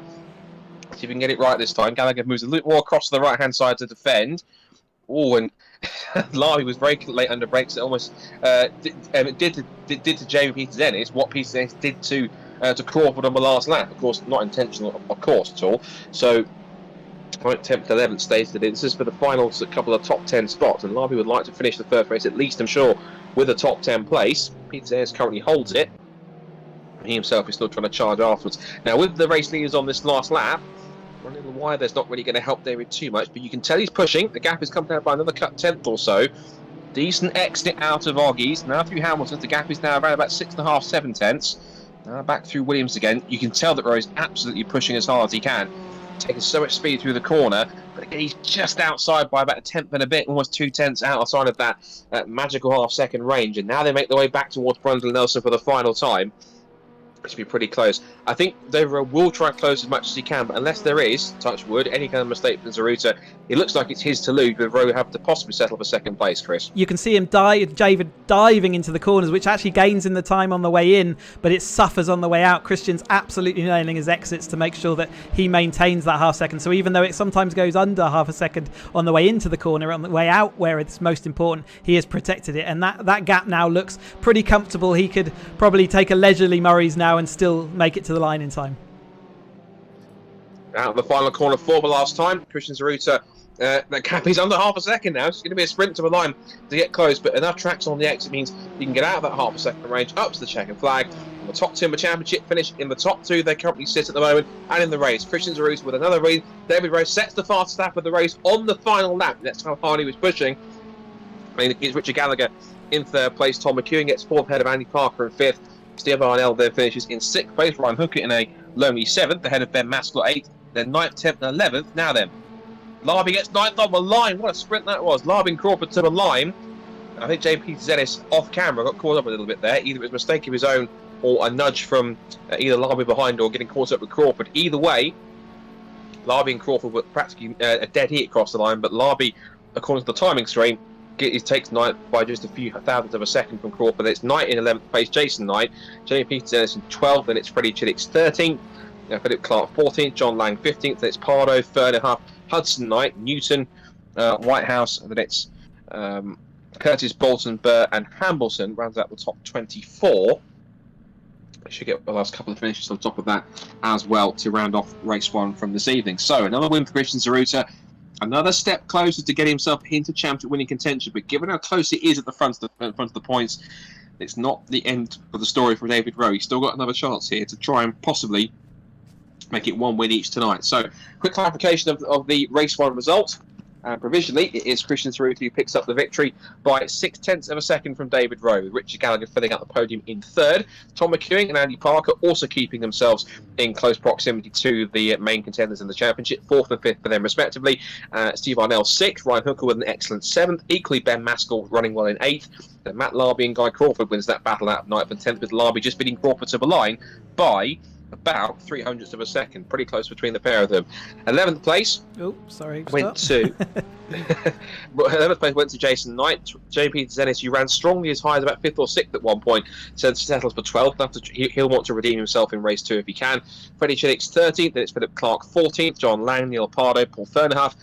See if we can get it right this time. Gallagher moves a little more across to the right-hand side to defend. Oh, and Larby was very late under brakes. It almost did to Jamie Peters what Peters did to Crawford on the last lap. Of course, not intentional, of course, at all. So, 10th, 11th stays today. This is for the final couple of top 10 spots, and Larby would like to finish the first race, at least, I'm sure, with a top 10 place. Peters currently holds it. He himself is still trying to charge afterwards. Now, with the race leaders on this last lap, running a little wide, there's not really going to help David too much, but you can tell he's pushing. The gap is come down by another cut 10th or so. Decent exit out of Oggies. Now through Hamilton, the gap is now around about 6.5, 7 tenths. Now back through Williams again. You can tell that Rowe is absolutely pushing as hard as he can, taking so much speed through the corner. But again, he's just outside by about a tenth and a bit, almost 2 tenths outside of that magical half-second range. And now they make their way back towards Brundle and Nelson for the final time. It should be pretty close. I think David Rowe will try and close as much as he can, but unless there is, touch wood, any kind of mistake from Zaruta, it looks like it's his to lose, with Rowe have to possibly settle for second place, Chris. You can see him David diving into the corners, which actually gains in the time on the way in, but it suffers on the way out. Christian's absolutely nailing his exits to make sure that he maintains that half second. So even though it sometimes goes under half a second on the way into the corner, on the way out where it's most important, he has protected it. And that gap now looks pretty comfortable. He could probably take a leisurely Murray's now and still make it to the line in time. Out of the final corner for the last time, Christian Zaruta, that gap is under half a second now. It's going to be a sprint to the line to get close, but enough tracks on the exit means you can get out of that half a second range, up to the checkered flag. On the top 2 of the championship finish, in the top 2 they currently sit at the moment, and in the race, Christian Zaruta with another lead. David Rowe sets the fastest lap of the race on the final lap. That's how hard he was pushing. It's Richard Gallagher in 3rd place. Tom McEwen gets 4th ahead of Andy Parker in 5th. Steve Arnell then finishes in 6th place. Ryan Hooker in a lonely 7th, ahead of Ben Maskell 8th, then 9th, 10th, and 11th. Now then, Larby gets 9th on the line. What a sprint that was. Larby and Crawford to the line. I think JP Zennis off camera got caught up a little bit there. Either it was a mistake of his own or a nudge from either Larby behind or getting caught up with Crawford. Either way, Larby and Crawford were practically a dead heat across the line, but Larby, according to the timing screen, it takes 9th by just a few thousandths of a second from Crawford. It's Knight in 11th place, Jason Knight, Jamie Peters in 12th, and it's Freddie Chiddick's 13th. Philip Clark 14th, John Lang 15th. Then it's Pardo, Fernahaf, Hudson Knight, Newton, Whitehouse, and then it's Curtis, Bolton, Burke, and Hambleton rounds out the top 24. I should get the last couple of finishes on top of that as well to round off race 1 from this evening. So another win for Christian Tsuruta. Another step closer to getting himself into championship winning contention. But given how close it is at the front of the points, it's not the end of the story for David Rowe. He's still got another chance here to try and possibly make it 1 win each tonight. So quick clarification of the race 1 result. Provisionally, it is Christian Tsuruta who picks up the victory by 0.6 of a second from David Rowe, with Richard Gallagher filling out the podium in 3rd. Tom McEwing and Andy Parker also keeping themselves in close proximity to the main contenders in the championship, 4th and 5th for them respectively. Steve Arnell 6th, Ryan Hooker with an excellent 7th, equally Ben Maskell running well in 8th. Then Matt Larby and Guy Crawford wins that battle out of 9th and 10th, with Larby just beating Crawford to the line by about 0.03 of a second, pretty close between the pair of them. 11th place went to 11th place went to Jason Knight. JP Zennis, who ran strongly as high as about 5th or 6th at one point, settles for 12th. He'll want to redeem himself in race 2 if he can. Freddie Chillick's 13th, then it's Philip Clark 14th, John Lang, Neil Pardo, Paul Fernahaf.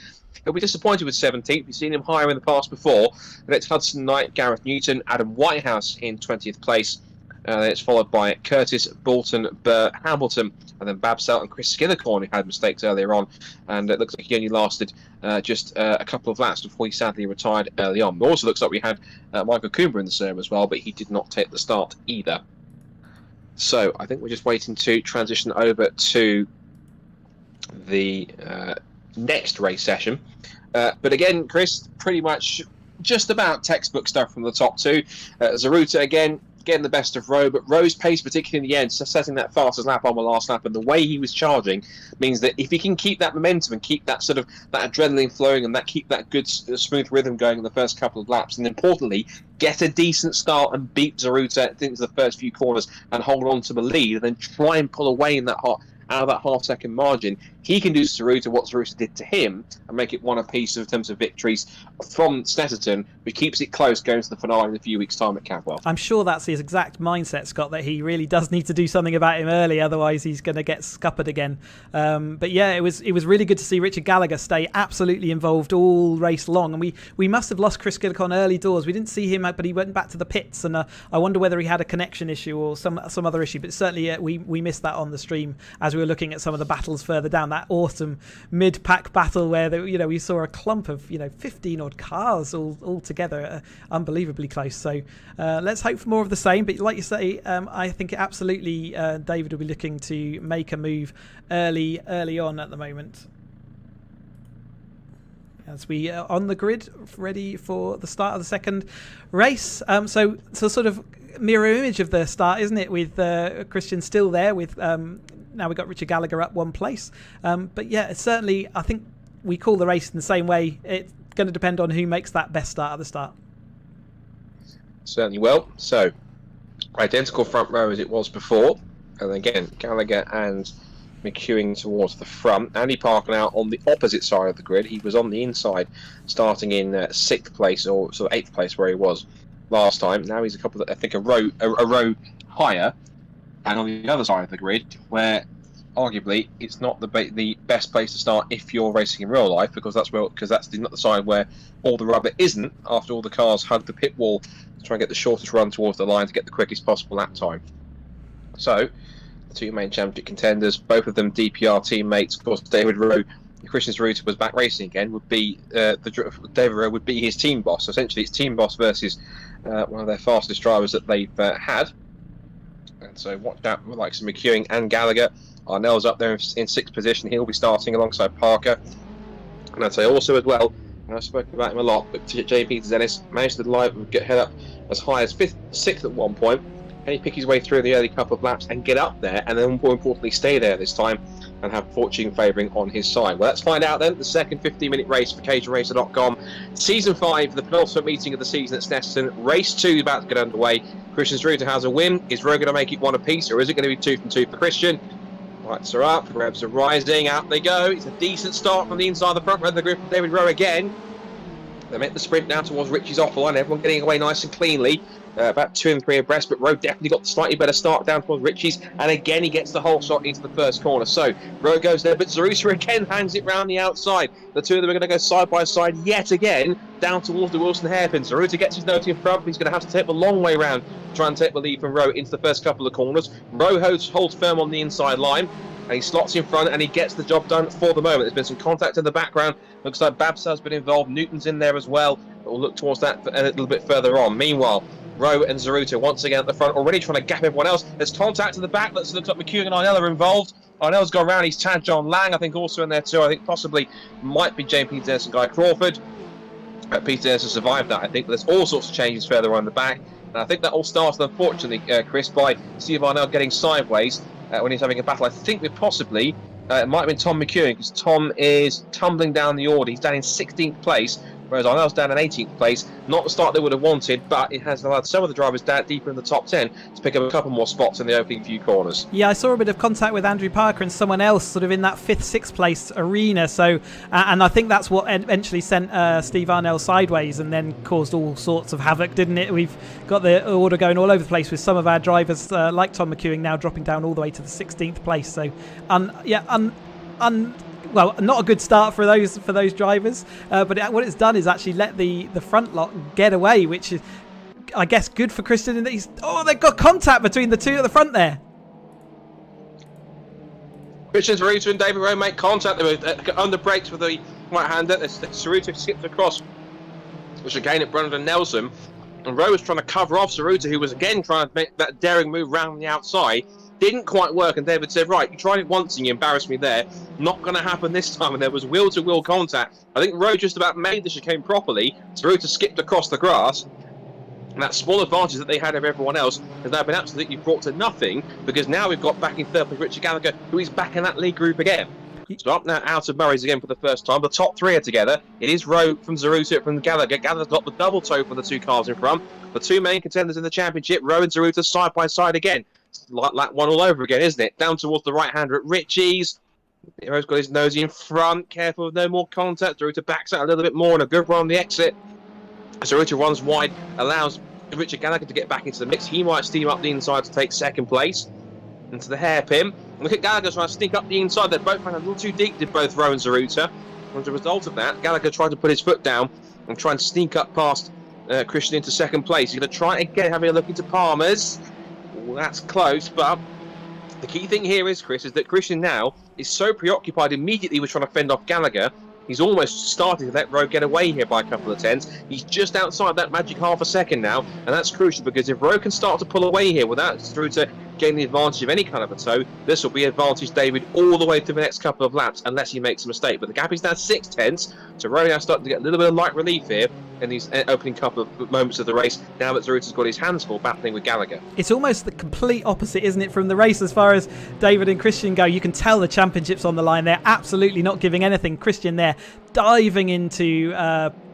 He'll be disappointed with 17th. We've seen him higher in the past before. Then it's Hudson Knight, Gareth Newton, Adam Whitehouse in 20th place. Then it's followed by Curtis, Bolton, Burke, Hamilton, and then Babsell and Chris Skinnercorn, who had mistakes earlier on, and it looks like he only lasted just a couple of laps before he sadly retired early on. It also looks like we had Michael Cooper in the serve as well, but he did not take the start either. So I think we're just waiting to transition over to the next race session. But again, Chris, pretty much just about textbook stuff from the top 2. Tsuruta again, getting the best of Rowe, but Rowe's pace, particularly in the end, setting that fastest lap on the last lap, and the way he was charging means that if he can keep that momentum and keep that sort of that adrenaline flowing and that keep that good smooth rhythm going in the first couple of laps, and importantly get a decent start and beat Tsuruta into the first few corners and hold on to the lead, and then try and pull away in that out of that half-second margin, he can do to Tsuruta what Tsuruta did to him and make it 1 apiece in terms of victories from Snetterton, which keeps it close going to the finale in a few weeks' time at Cadwell. I'm sure that's his exact mindset, Scott, that he really does need to do something about him early, otherwise he's going to get scuppered again. But yeah, it was really good to see Richard Gallagher stay absolutely involved all race long, and we must have lost Chris Gillick on early doors. We didn't see him, but he went back to the pits, and I wonder whether he had a connection issue or some other issue, but certainly we missed that on the stream as we were looking at some of the battles further down, that awesome mid-pack battle where we saw a clump of 15 odd cars all together, unbelievably close. So let's hope for more of the same, but like you say, I think absolutely David will be looking to make a move early on at the moment. As we are on the grid, ready for the start of the second race. So sort of mirror image of the start, isn't it? With Christian still there. With now we've got Richard Gallagher up 1 place. But yeah, certainly I think we call the race in the same way. It's going to depend on who makes that best start at the start. Certainly will. So identical front row as it was before. And again, Gallagher and McEwing towards the front. Andy Parker now on the opposite side of the grid. He was on the inside, starting in 6th place or sort of 8th place where he was last time. Now he's a row higher, and on the other side of the grid, where arguably it's not the best place to start if you're racing in real life, because that's not the side where all the rubber isn't. After all the cars hug the pit wall to try and get the shortest run towards the line to get the quickest possible lap time. So the 2 main championship contenders, both of them DPR teammates. Of course, David Rowe, if Christian Tsuruta was back racing again, would be David Rowe would be his team boss. So essentially, it's team boss versus one of their fastest drivers that they've had. And so watch out with likes of McEwing and Gallagher. Arnell's up there in 6th position. He'll be starting alongside Parker. And I'd say also as well, and I've spoken about him a lot, but JP Zennis managed to get head up as high as 6th at one point. Can he pick his way through the early couple of laps and get up there, and then more importantly stay there this time and have fortune favouring on his side? Well, let's find out then. The second 15-minute race for caterhamracer.com. Season 5, the penultimate meeting of the season at Snetterton. Race 2 is about to get underway. Christian Tsuruta has a win. Is Rowe going to make it 1 apiece, or is it going to be 2 from 2 for Christian? Lights are up, revs are rising, out they go. It's a decent start from the inside of the front row of the grid from David Rowe again. They make the sprint down towards Richie's off line. Everyone getting away nice and cleanly. About 2 and 3 abreast, but Rowe definitely got the slightly better start down towards Richie's, and again he gets the whole shot into the first corner. So Rowe goes there, but Zaruta again hangs it round the outside. The two of them are going to go side by side yet again down towards the Wilson hairpin. Zaruta gets his note in front, but he's going to have to take the long way round to try and take the lead from Rowe into the first couple of corners. Rowe holds firm on the inside line, and he slots in front and he gets the job done for the moment. There's been some contact in the background. Looks like Babsah's been involved. Newton's in there as well. But we'll look towards that a little bit further on. Meanwhile, Rowe and Zaruta once again at the front, already trying to gap everyone else. There's contact in the back. Let's look up McEwen and Arnell are involved. Arnell's gone round. He's tagged John Lang, I think, also in there too. I think possibly might be James Peter Dennis and Guy Crawford. Peter Dennis has survived that, I think. There's all sorts of changes further on the back. And I think that all started, unfortunately, Chris, by Steve Arnell getting sideways when he's having a battle. I think with possibly, it might have been Tom McEwen, because Tom is tumbling down the order. He's down in 16th place, whereas Arnell's down in 18th place. Not the start they would have wanted, but it has allowed some of the drivers down deeper in the top 10 to pick up a couple more spots in the opening few corners. Yeah, I saw a bit of contact with Andrew Parker and someone else sort of in that 5th, 6th place arena. So, and I think that's what eventually sent Steve Arnell sideways and then caused all sorts of havoc, didn't it? We've got the order going all over the place with some of our drivers like Tom McEwen now dropping down all the way to the 16th place. So, well, not a good start for those drivers, but what it's done is actually let the front lot get away, which is, I guess, good for Christian in that they've got contact between the two at the front there. Christian Zaruta and David Rowe make contact. They were under brakes with the right-hander. Zaruta skips across, which again at Brandon Nelson, and Rowe was trying to cover off Zaruta, who was again trying to make that daring move round the outside. Didn't quite work, and David said, right, you tried it once and you embarrassed me there. Not going to happen this time, and there was wheel-to-wheel contact. I think Rowe just about made the chicane properly. Zaruta skipped across the grass, and that small advantage that they had over everyone else has now been absolutely brought to nothing, because now we've got back in third place Richard Gallagher, who is back in that league group again. So up now out of Murray's again for the first time. The top three are together. It is Rowe from Zaruta from Gallagher. Gallagher's got the double toe for the two cars in front. The two main contenders in the championship, Rowe and Zaruta, side by side again. Like that one all over again, isn't it? Down towards the right-hander at Richie's. Rowe's got his nose in front. Careful of no more contact. Zaruta backs out a little bit more and a good run on the exit. Zaruta runs wide, allows Richard Gallagher to get back into the mix. He might steam up the inside to take second place into the hairpin. Look at Gallagher trying to sneak up the inside. They're both ran a little too deep, did both Rowe and Zaruta. As a result of that, Gallagher tried to put his foot down and try and sneak up past Christian into second place. He's going to try again, having a look into Palmer's. Well, that's close, but the key thing here is, Chris, is that Christian now is so preoccupied immediately with trying to fend off Gallagher. He's almost starting to let Rowe get away here by a couple of tenths. He's just outside that magic half a second now, and that's crucial, because if Rowe can start to pull away here without Zaruta gaining the advantage of any kind of a toe, this will be advantage David all the way through the next couple of laps, unless he makes a mistake. But the gap is now 6 tenths, so Rowe now starting to get a little bit of light relief here in these opening couple of moments of the race, now that Zaruta's got his hands full battling with Gallagher. It's almost the complete opposite, isn't it, from the race as far as David and Christian go. You can tell the championship's on the line. They're absolutely not giving anything. Christian there diving into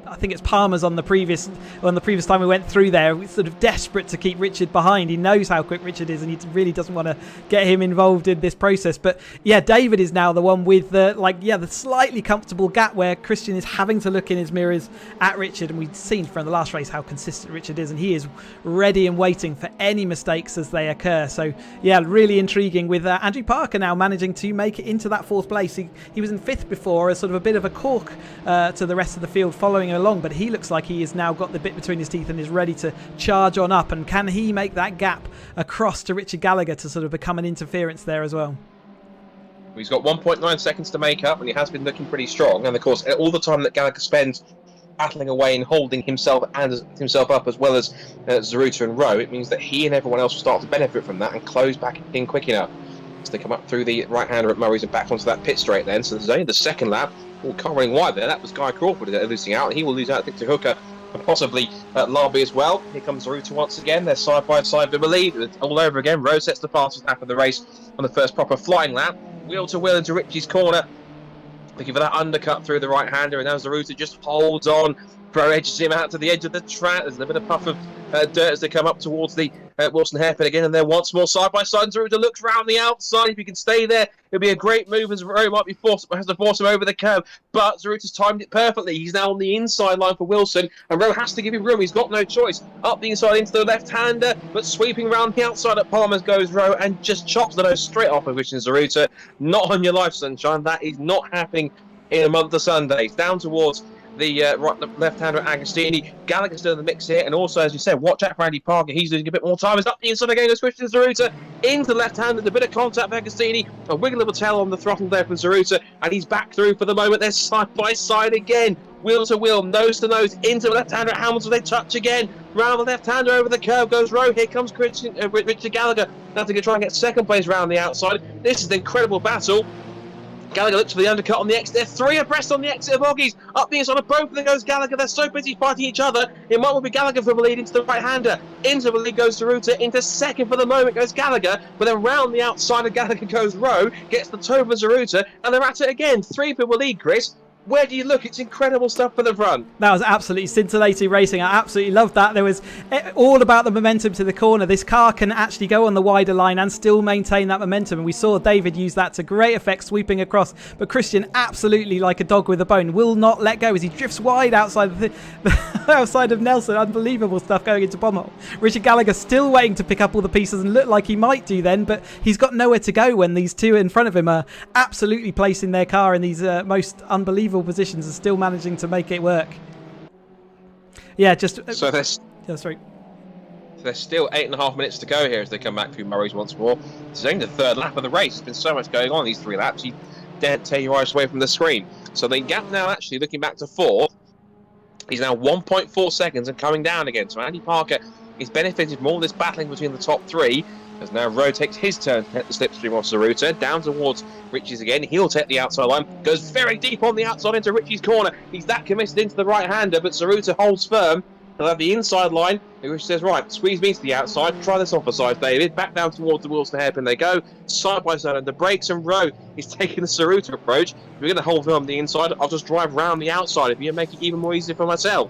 I think it's Palmer's on the previous time we went through there. We're sort of desperate to keep Richard behind. He knows how quick Richard is, and he really doesn't want to get him involved in this process. But yeah, David is now the one with the slightly comfortable gap where Christian is having to look in his mirrors at Richard, and we've seen from the last race how consistent Richard is, and he is ready and waiting for any mistakes as they occur. So yeah, really intriguing with Andrew Parker now managing to make it into that 4th place. He was in 5th before as sort of a bit of a cork to the rest of the field following along, but he looks like he has now got the bit between his teeth and is ready to charge on up. And can he make that gap across to Richard Gallagher to sort of become an interference there as well? He's got 1.9 seconds to make up, and he has been looking pretty strong. And of course, all the time that Gallagher spends battling away and holding himself up, as well as Zaruta and Rowe, it means that he and everyone else will start to benefit from that and close back in quick enough. So they come up through the right-hander at Murray's and back onto that pit straight then. So there's only the second lap. Covering wide there, that was Guy Crawford losing out, and he will lose out, I think, to Hooker and possibly Larby as well. Here comes Zaruta once again. They're side by side, I believe. It's all over again. Rowe sets the fastest lap of the race on the first proper flying lap. Wheel to wheel into Richie's corner, looking for that undercut through the right-hander, and now Zaruta just holds on, Rowe edges him out to the edge of the track. There's a bit of puff of dirt as they come up towards the Wilson hairpin again, and then once more side by side. Zeruta looks round the outside. If he can stay there, it'll be a great move, as Rowe might be has to force him over the curb. But Zeruta's timed it perfectly. He's now on the inside line for Wilson, and Rowe has to give him room. He's got no choice. Up the inside into the left-hander, but sweeping round the outside at Palmer's goes Rowe and just chops the nose straight off of Christian Zeruta. Not on your life, sunshine. That is not happening in a month of Sundays. Down towards the left-hander Agostini. Gallagher still in the mix here, and also, as you said, watch out for Andy Parker. He's losing a bit more time. It's up the inside again. It's Christian Zeruta into the left-hander. A bit of contact for Agostini. A wiggle of a tail on the throttle there from Zeruta, and he's back through for the moment. They're side by side again. Wheel to wheel, nose to nose, into the left-hander at Hamilton. They touch again. Round the left-hander over the curve goes Rowe. Here comes Richard Gallagher. Now to try and get second place round the outside. This is an incredible battle. Gallagher looks for the undercut on the exit. They're three abreast on the exit of Oggies. Up the inside of both of them goes Gallagher. They're so busy fighting each other. It might well be Gallagher for the lead into the right-hander. Into the lead goes Zeruta. Into second for the moment goes Gallagher. But then round the outside of Gallagher goes Rowe. Gets the toe for Zeruta. And they're at it again. Three for the lead, Chris. Where do you look? It's incredible stuff for the front. That was absolutely scintillating racing. I absolutely loved that. There was all about the momentum to the corner. This car can actually go on the wider line and still maintain that momentum. And we saw David use that to great effect, sweeping across. But Christian, absolutely like a dog with a bone, will not let go as he drifts wide outside of outside of Nelson. Unbelievable stuff going into Bommel. Richard Gallagher still waiting to pick up all the pieces and look like he might do then, but he's got nowhere to go when these two in front of him are absolutely placing their car in these most unbelievable positions and still managing to make it work. Yeah, just so there's sorry. There's still 8.5 minutes to go here as they come back through Murray's once more. It's only the third lap of the race. There's been so much going on these 3 laps. You daren't tear your eyes away from the screen. So the gap now, actually looking back to 4, he's now 1.4 seconds and coming down again. So Andy Parker is benefited from all this battling between the top 3. As now Rowe takes his turn to hit the slipstream off Zeruta, down towards Richie's again. He'll take the outside line, goes very deep on the outside into Richie's corner. He's that committed into the right-hander, but Zeruta holds firm. He'll have the inside line, which says, right, squeeze me to the outside, try this off the side, David. Back down towards the Wilson hairpin they go, side by side under brakes, and Rowe is taking the Zeruta approach. If we're going to hold firm on the inside, I'll just drive round the outside if you make it even more easy for myself.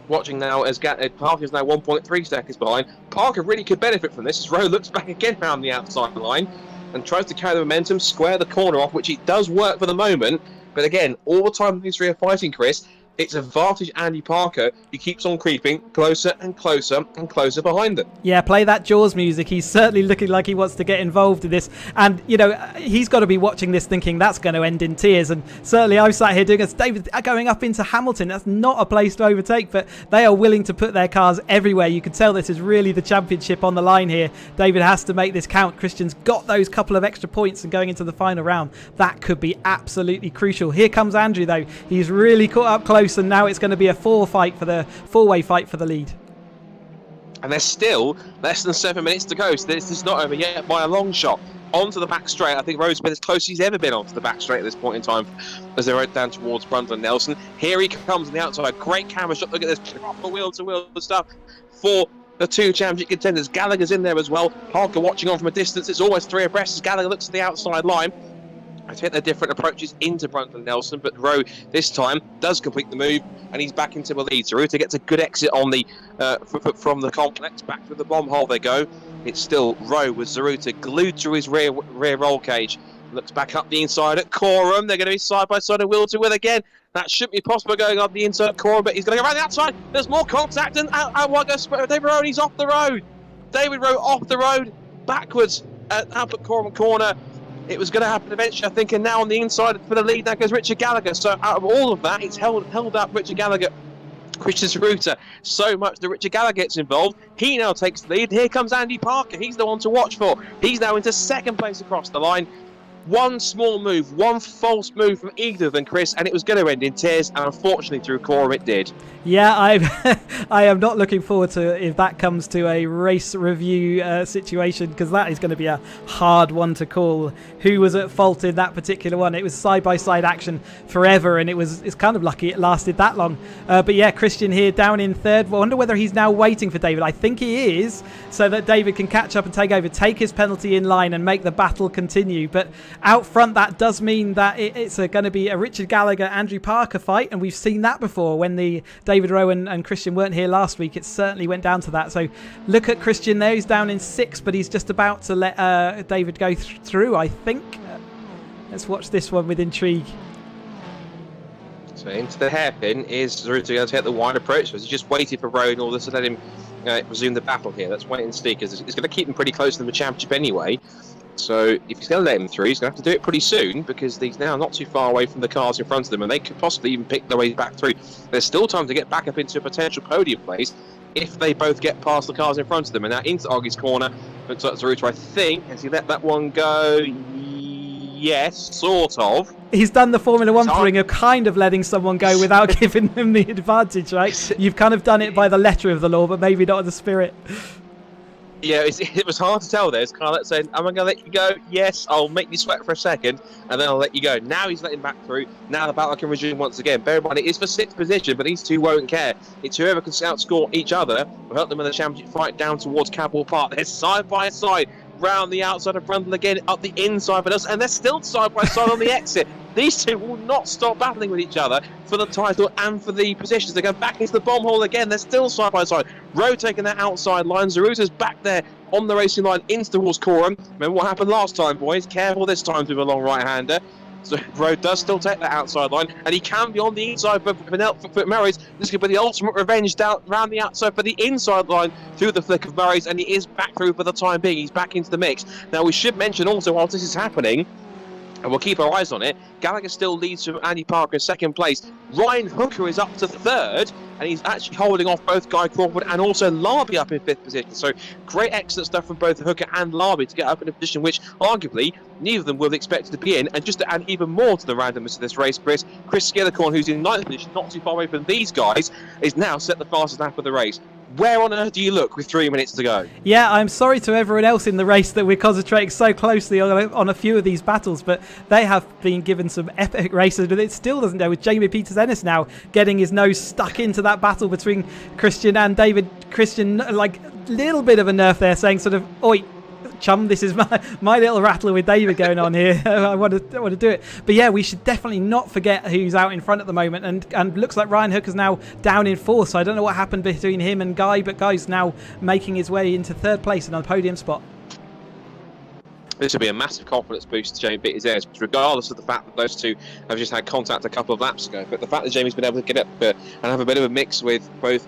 Watching now as Parker's now 1.3 seconds behind. Parker really could benefit from this as Rowe looks back again round the outside line and tries to carry the momentum, square the corner off, which it does work for the moment. But again, all the time these 3 are fighting, Chris, it's advantage Andy Parker. He keeps on creeping closer and closer and closer behind them. Yeah, play that Jaws music. He's certainly looking like he wants to get involved in this. And, you know, he's got to be watching this thinking that's going to end in tears. And certainly I've sat here doing this. David going up into Hamilton. That's not a place to overtake, but they are willing to put their cars everywhere. You can tell this is really the championship on the line here. David has to make this count. Christian's got those couple of extra points and going into the final round. That could be absolutely crucial. Here comes Andrew, though. He's really caught up close. And now it's going to be a four-way fight for the lead. And there's still less than 7 minutes to go, so this is not over yet by a long shot. Onto the back straight. I think Rowe's been as close as he's ever been onto the back straight at this point in time as they rode down towards Brundle and Nelson. Here he comes on the outside. Great camera shot. Look at this proper wheel-to-wheel stuff for the 2 championship contenders. Gallagher's in there as well. Parker watching on from a distance. It's always 3 abreast as Gallagher looks at the outside line. I think they're different approaches into Brundle Nelson, but Rowe this time does complete the move and he's back into the lead. Zeruta gets a good exit on the from the complex, back through the bomb hole they go. It's still Rowe with Zeruta glued to his rear roll cage. Looks back up the inside at Coram. They're going to be side by side and wheel to wheel again. That shouldn't be possible going up the inside at Coram, but he's going to go around the outside. There's more contact and out goes David Rowe. He's off the road. David Rowe off the road backwards up at Coram corner. It was going to happen eventually, I think, and now on the inside for the lead, now goes Richard Gallagher. So out of all of that, it's held up Richard Gallagher, Christian Zeruta, so much that Richard Gallagher gets involved. He now takes the lead. Here comes Andy Parker. He's the one to watch for. He's now into second place across the line. One small move, one false move from either of them, Chris, and it was going to end in tears, and unfortunately through Coram it did. Yeah, I am not looking forward to if that comes to a race review situation, because that is going to be a hard one to call. Who was at fault in that particular one? It was side-by-side action forever, and it's kind of lucky it lasted that long. But yeah, Christian here down in third. I wonder whether he's now waiting for David. I think he is, so that David can catch up and take over, take his penalty in line and make the battle continue. But out front, that does mean that it's going to be a Richard Gallagher, Andrew Parker fight, and we've seen that before when the David Rowe and Christian weren't here last week. It certainly went down to that. So look at Christian there. He's down in 6th, but he's just about to let David go through, I think. Let's watch this one with intrigue. So into the hairpin is Zeruta going to take the wide approach. So he's just waited for Rowe in order to let him resume the battle here. Let's wait and see, because it's going to keep him pretty close to the championship anyway. So if he's going to let him through, he's going to have to do it pretty soon, because he's now not too far away from the cars in front of them, and they could possibly even pick their way back through. There's still time to get back up into a potential podium place if they both get past the cars in front of them. And now into Oggie's corner, looks like Zeruta, I think, has he let that one go? Yes, sort of. He's done the Formula 1 thing of kind of letting someone go without giving them the advantage, right? You've kind of done it by the letter of the law, but maybe not the spirit. Yeah, it was hard to tell there. It's kind of like saying, am I going to let you go? Yes, I'll make you sweat for a second, and then I'll let you go. Now he's letting back through. Now the battle can resume once again. Bear in mind, it is for 6th position, but these two won't care. It's whoever can outscore each other will help them in the championship fight down towards Cadwell Park. They're side by side, round the outside of Brundle again, up the inside of us, and they're still side by side on the exit. These two will not stop battling with each other for the title and for the positions. They go back into the bomb hole again. They're still side by side. Rowe taking that outside line. Zeruta's back there on the racing line into towards Coram. Remember what happened last time, boys. Careful this time with a long right-hander. So Rowe does still take that outside line, and he can be on the inside for Murray's. This could be the ultimate revenge down around the outside for the inside line through the flick of Murray's, and he is back through for the time being. He's back into the mix. Now, we should mention also, while this is happening, and we'll keep our eyes on it, Gallagher still leads from Andy Parker in 2nd place. Ryan Hooker is up to 3rd, and he's actually holding off both Guy Crawford and also Larby up in 5th position. So great, excellent stuff from both Hooker and Larby to get up in a position which, arguably, neither of them would have expected to be in. And just to add even more to the randomness of this race, Chris Skillicorn, who's in 9th position, not too far away from these guys, is now set the fastest lap of the race. Where on earth do you look with 3 minutes to go? Yeah, I'm sorry to everyone else in the race that we're concentrating so closely on a few of these battles, but they have been given some epic races, but it still doesn't go, with Jamie Peters-Ennis now getting his nose stuck into that battle between Christian and David. Christian, like, little bit of a nerf there, saying sort of, oi, chum, this is my little rattler with David going on here. I want to do it. But yeah, we should definitely not forget who's out in front at the moment, and looks like Ryan Hooker's now down in 4th, so I don't know what happened between him and Guy, but Guy's now making his way into 3rd place and on the podium spot. This will be a massive confidence boost to Jamie Peters-Ennis, regardless of the fact that those two have just had contact a couple of laps ago. But the fact that Jamie's been able to get up and have a bit of a mix with both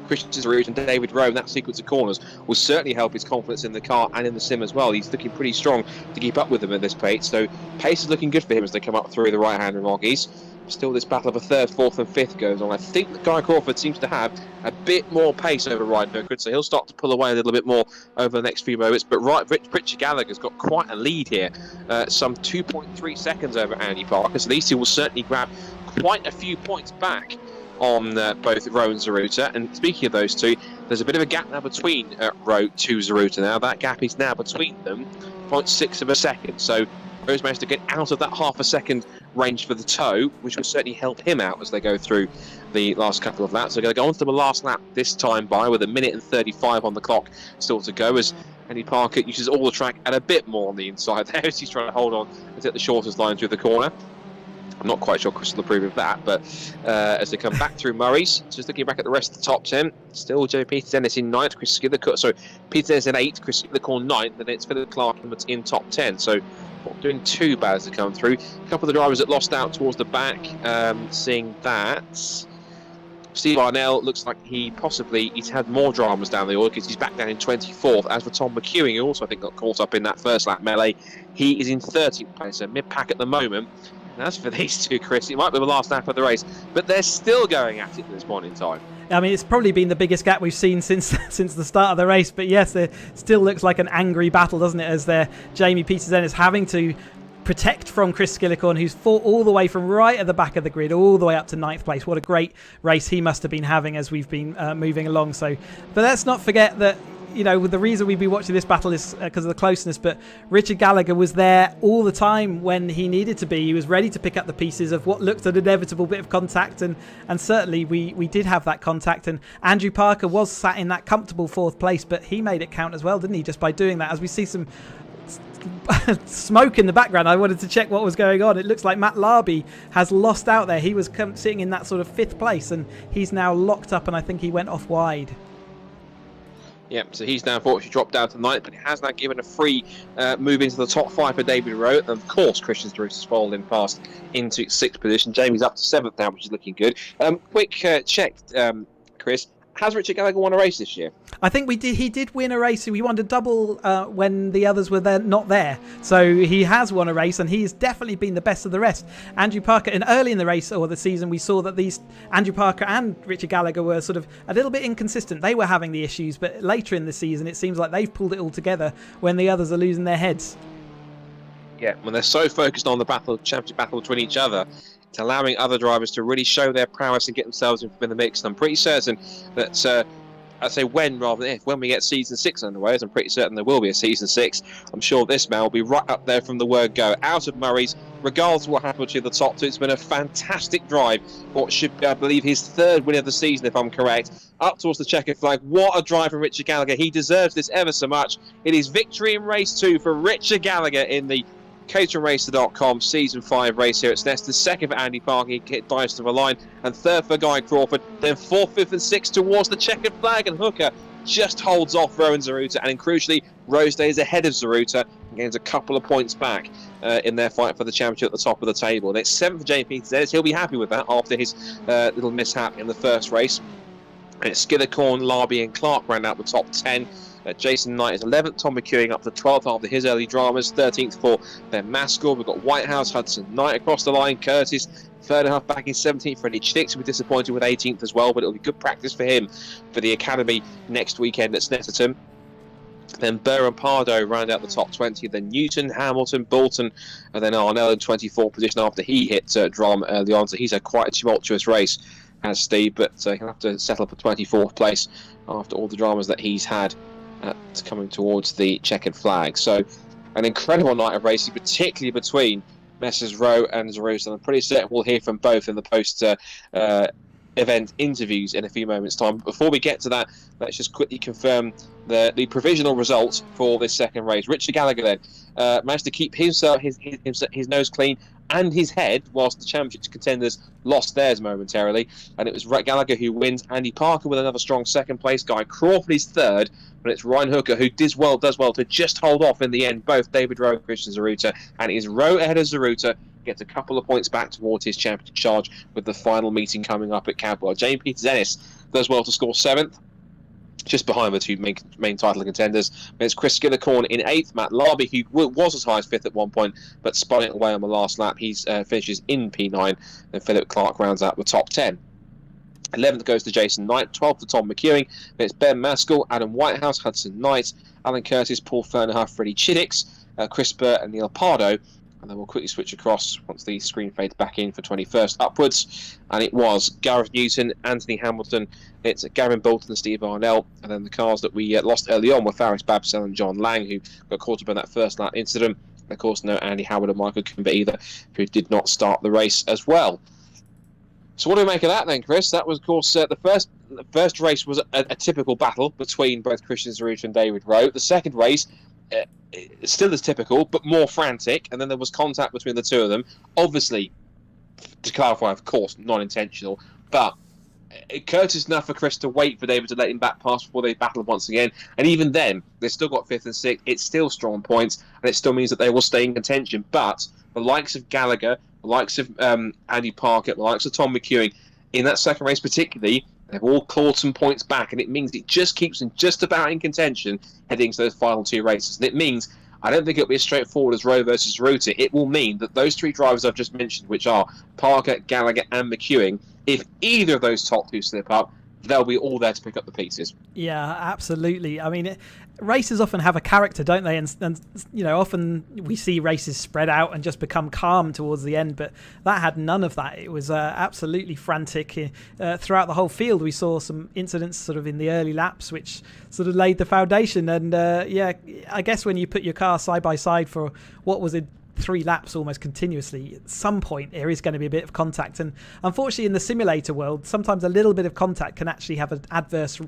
Christian Zeruta and David Rowe in that sequence of corners will certainly help his confidence in the car and in the sim as well. He's looking pretty strong to keep up with them at this pace, so pace is looking good for him as they come up through the right-hand Roggies. Still, this battle of a 3rd, 4th and 5th goes on. I think that Guy Crawford seems to have a bit more pace over Ryan Hooker, so he'll start to pull away a little bit more over the next few moments. But Richard Gallagher's got quite a lead here, some 2.3 seconds over Andy Parker, so these two will certainly grab quite a few points back on both Rowe and Zeruta. And speaking of those two, there's a bit of a gap now between Rowe to Zeruta now. That gap is now between them 0.6 of a second. So Rowe's managed to get out of that half a second range for the toe, which will certainly help him out as they go through the last couple of laps. They're going to go on to the last lap this time by with 1 minute and 35 on the clock still to go, as Andy Parker uses all the track and a bit more on the inside there as he's trying to hold on and take the shortest line through the corner. I'm not quite sure Chris will approve of that, but as they come back through Murray's, just looking back at the rest of the top 10, still Jamie Peters-Ennis in 9th, Chris Skillicorn, so Peters-Ennis in 8th, Chris Skillicorn 9th, and it's Philip Clark in top 10, so not doing too bad as they come through. A couple of the drivers that lost out towards the back, seeing that. Steve Arnell looks like he's had more dramas down the order because he's back down in 24th. As for Tom McEwing, who also I think got caught up in that first lap melee, he is in 13th place, so mid-pack at the moment. And as for these two, Chris, it might be the last lap of the race, but they're still going at it at this point in time. I mean, it's probably been the biggest gap we've seen since the start of the race. But yes, it still looks like an angry battle, doesn't it? As Jamie Peters-Ennis having to protect from Chris Skillicorn, who's fought all the way from right at the back of the grid, all the way up to 9th place. What a great race he must have been having as we've been moving along. So, but let's not forget that, you know, the reason we've been watching this battle is because of the closeness, but Richard Gallagher was there all the time when he needed to be. He was ready to pick up the pieces of what looked an inevitable bit of contact, and certainly we did have that contact, and Andrew Parker was sat in that comfortable 4th place, but he made it count as well, didn't he, just by doing that, as we see some smoke in the background. I wanted to check what was going on. It looks like Matt Larby has lost out there. He was sitting in that sort of 5th place, and he's now locked up, and I think he went off wide. Yep, so he's now unfortunately dropped down to 9th, but he has now given a free move into the top 5 for David Rowe. And of course, Christian Zeroute's fallen past into 6th position. Jamie's up to 7th now, which is looking good. Quick check, Chris. Has Richard Gallagher won a race this year? I think he did win a race. We won a double when the others were not there. So he has won a race, and he's definitely been the best of the rest. Andrew Parker, and early in the race or the season, we saw that these Andrew Parker and Richard Gallagher were sort of a little bit inconsistent. They were having the issues, but later in the season, it seems like they've pulled it all together when the others are losing their heads. Yeah, when they're so focused on the championship battle between each other, it's allowing other drivers to really show their prowess and get themselves in the mix. And I'm pretty certain that, I say when rather than if, when we get season 6 underway, as I'm pretty certain there will be a season 6, I'm sure this man will be right up there from the word go. Out of Murray's, regardless of what happened to the top 2, it's been a fantastic drive. What should be, I believe, his 3rd win of the season, if I'm correct. Up towards the checkered flag. What a drive from Richard Gallagher. He deserves this ever so much. It is victory in race 2 for Richard Gallagher in the caterhamracer.com season 5 race here at Snetterton. 2nd for Andy Parker, he dives to the line, and 3rd for Guy Crawford. Then 4th, 5th and 6th towards the checkered flag, and Hooker just holds off Rowan Zerouta, and crucially Rose Day is ahead of Zerouta and gains a couple of points back in their fight for the championship at the top of the table. And it's 7th for James Peters. He'll be happy with that after his little mishap in the first race. And it's Skillicorn, Larby and Clark round out the top 10. Jason Knight is 11th, Tom McEwing up to 12th after his early dramas, 13th for Ben Maskell. We've got Whitehouse, Hudson Knight across the line, Curtis, 3rd and a half back in 17th. Freddie Chicks will be disappointed with 18th as well, but it'll be good practice for him for the Academy next weekend at Snetterton. Then Burr and Pardo round out the top 20. Then Newton, Hamilton, Bolton, and then Arnell in 24th position after he hit drama early on. So he's had quite a tumultuous race, has Steve, but he'll have to settle for 24th place after all the dramas that he's had coming towards the checkered flag. So an incredible night of racing, particularly between Messrs Rowe and Zerouta. And I'm pretty certain we'll hear from both in the post event interviews in a few moments time. But before we get to that, let's just quickly confirm the provisional results for this second race. Richard Gallagher then managed to keep his nose clean and his head whilst the championship contenders lost theirs momentarily, and it was Gallagher who wins. Andy Parker with another strong 2nd place. Guy Crawford is 3rd, but it's Ryan Hooker who does well to just hold off in the end, both David Rowe and Christian Zerouta, and it is Rowe ahead of Zerouta, gets a couple of points back towards his championship charge with the final meeting coming up at Cadwell. James Peters does well to score 7th, just behind the two main title contenders. It's Chris Skillicorn in 8th. Matt Larby, who was as high as 5th at one point, but spun it away on the last lap. He finishes in P9, and Philip Clark rounds out the top 10. 11th goes to Jason Knight, 12th to Tom McEwing. It's Ben Maskell, Adam Whitehouse, Hudson Knight, Alan Curtis, Paul Fernahoff, Freddie Chiddix, Chris Burt and Neil Pardo. And then we'll quickly switch across once the screen fades back in for 21st upwards. And it was Gareth Newton, Anthony Hamilton, it's Gavin Bolton and Steve Arnell. And then the cars that we lost early on were Faris Babsell and John Lang, who got caught up in that first lap incident. And of course, no Andy Howard and Michael Kimber either, who did not start the race as well. So what do we make of that then, Chris? That was, of course, the first race was a typical battle between both Christian Zerouta and David Rowe. The second race, still as typical, but more frantic, and then there was contact between the two of them. Obviously, to clarify, of course, non-intentional, but it courteous enough for Chris to wait for David to let him back past before they battled once again. And even then, they still got 5th and 6th. It's still strong points, and it still means that they will stay in contention. But the likes of Gallagher, the likes of Andy Parker, the likes of Tom McEwing, in that second race particularly, they've all clawed some points back, and it means it just keeps them just about in contention heading to those final two races. And it means, I don't think it'll be as straightforward as Rowe versus Zerouta. It will mean that those three drivers I've just mentioned, which are Parker, Gallagher and McEwing, if either of those top two slip up, they'll be all there to pick up the pieces. Yeah, absolutely. I mean, races often have a character, don't they? And you know, often we see races spread out and just become calm towards the end, but that had none of that. It was absolutely frantic throughout the whole field. We saw some incidents sort of in the early laps, which sort of laid the foundation. And yeah, I guess when you put your car side by side for what was 3 laps almost continuously, at some point there is going to be a bit of contact. And unfortunately, in the simulator world, sometimes a little bit of contact can actually have an adverse,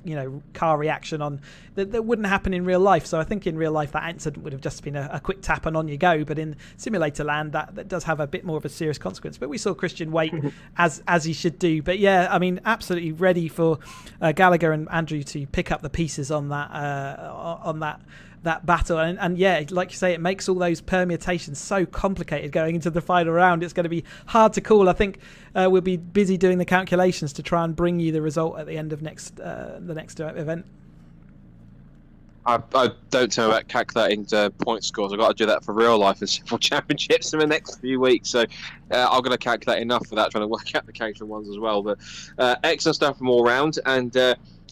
car reaction on that wouldn't happen in real life. So I think in real life that incident would have just been a quick tap and on you go. But in simulator land, that does have a bit more of a serious consequence. But we saw Christian wait as he should do. But yeah, I mean, absolutely ready for Gallagher and Andrew to pick up the pieces on that battle. And yeah, like you say, it makes all those permutations so complicated going into the final round. It's going to be hard to call. I think we'll be busy doing the calculations to try and bring you the result at the end of the next event. I don't know about calculating into point scores. I've got to do that for real life in several championships in the next few weeks. So I'm going to calculate enough for that, trying to work out the Caterham ones as well. But excellent stuff from all round. And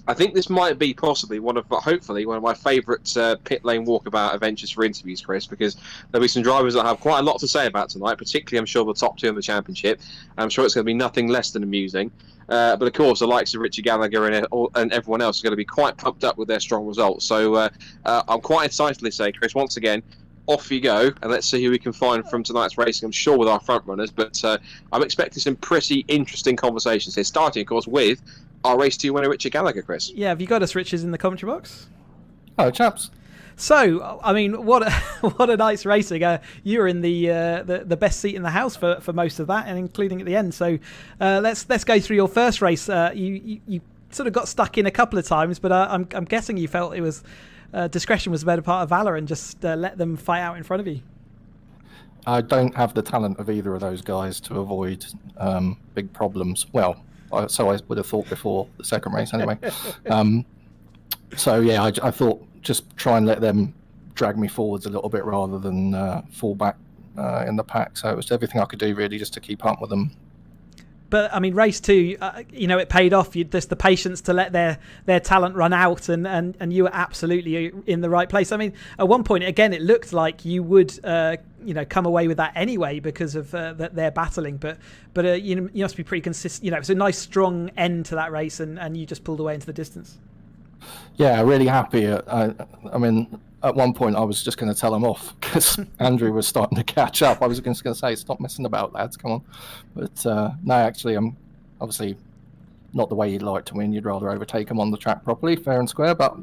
I think this might be possibly hopefully one of my favourite pit lane walkabout adventures for interviews, Chris, because there'll be some drivers that have quite a lot to say about tonight, particularly, I'm sure, the top 2 in the championship. I'm sure it's going to be nothing less than amusing. But of course, the likes of Richard Gallagher and everyone else are going to be quite pumped up with their strong results. So I'm quite excited to say, Chris, once again, off you go, and let's see who we can find from tonight's racing. I'm sure with our front runners, but I'm expecting some pretty interesting conversations here, starting, of course, with our Race 2 winner, Richard Gallagher, Chris. Yeah, have you got us, Richard, in the commentary box? Hello, chaps. So, I mean, what a night's racing. You were in the best seat in the house for most of that, and including at the end. So let's go through your first race. You sort of got stuck in a couple of times, but I'm guessing you felt it was discretion was a better part of valor and just let them fight out in front of you. I don't have the talent of either of those guys to avoid big problems. Well, so I would have thought before the second race anyway. So yeah, I thought just try and let them drag me forwards a little bit rather than fall back in the pack. So it was everything I could do really just to keep up with them. But I mean, race 2, it paid off. Just the patience to let their talent run out, and you were absolutely in the right place. I mean, at one point, again, it looked like you would, come away with that anyway because of that they're battling. But you must be pretty consistent. It was a nice strong end to that race, and you just pulled away into the distance. Yeah, really happy. I mean, at one point I was just going to tell him off because Andrew was starting to catch up. I was just going to say, stop messing about, lads, come on. But no, actually, I'm obviously not the way you'd like to win. You'd rather overtake him on the track properly, fair and square, but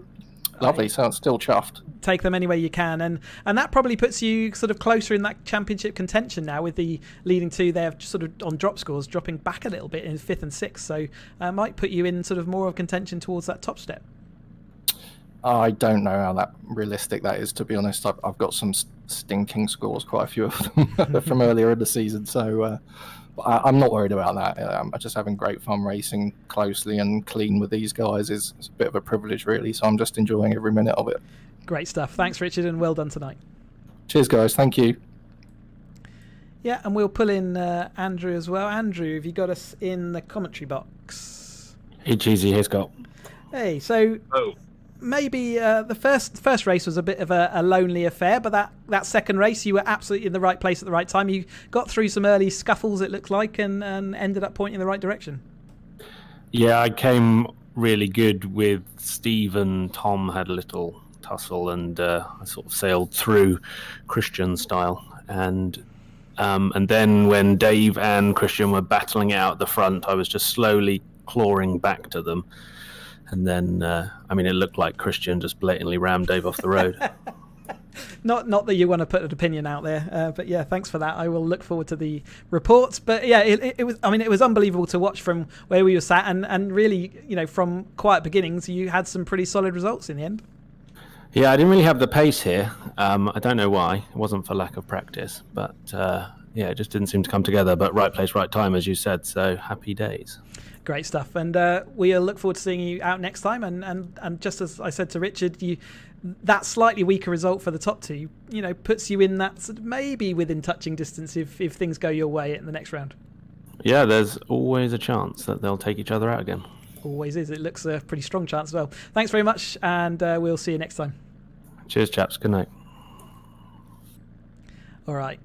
lovely, so I'm still chuffed. Take them any way you can, and that probably puts you sort of closer in that championship contention now with the leading 2 there sort of on drop scores dropping back a little bit in 5th and 6th, so might put you in sort of more of contention towards that top step. I don't know how realistic that is, to be honest. I've got some stinking scores, quite a few of them from earlier in the season, so I'm not worried about that. I'm just having great fun racing closely and clean with these guys is a bit of a privilege, really, so I'm just enjoying every minute of it. Great stuff. Thanks, Richard, and well done tonight. Cheers, guys. Thank you. Yeah, and we'll pull in Andrew as well. Andrew, have you got us in the commentary box? Hey, Cheesy, here's Scott. Hey, so... Oh. Maybe the first race was a bit of a lonely affair, but that second race you were absolutely in the right place at the right time. You got through some early scuffles, it looked like, and ended up pointing in the right direction. Yeah, I came really good with Steve and Tom had a little tussle, and I sort of sailed through Christian style. And then when Dave and Christian were battling out at the front, I was just slowly clawing back to them. And then, it looked like Christian just blatantly rammed Dave off the road. Not that you want to put an opinion out there, but yeah, thanks for that. I will look forward to the reports. But yeah, it was unbelievable to watch from where we were sat, and really, from quiet beginnings, you had some pretty solid results in the end. Yeah, I didn't really have the pace here. I don't know why. It wasn't for lack of practice, but it just didn't seem to come together. But right place, right time, as you said. So happy days. Great stuff, and we'll look forward to seeing you out next time. And just as I said to Richard, that slightly weaker result for the top 2, puts you in that sort of maybe within touching distance if things go your way in the next round. Yeah, there's always a chance that they'll take each other out again. Always is. It looks a pretty strong chance as well. Thanks very much, and we'll see you next time. Cheers, chaps. Good night. All right.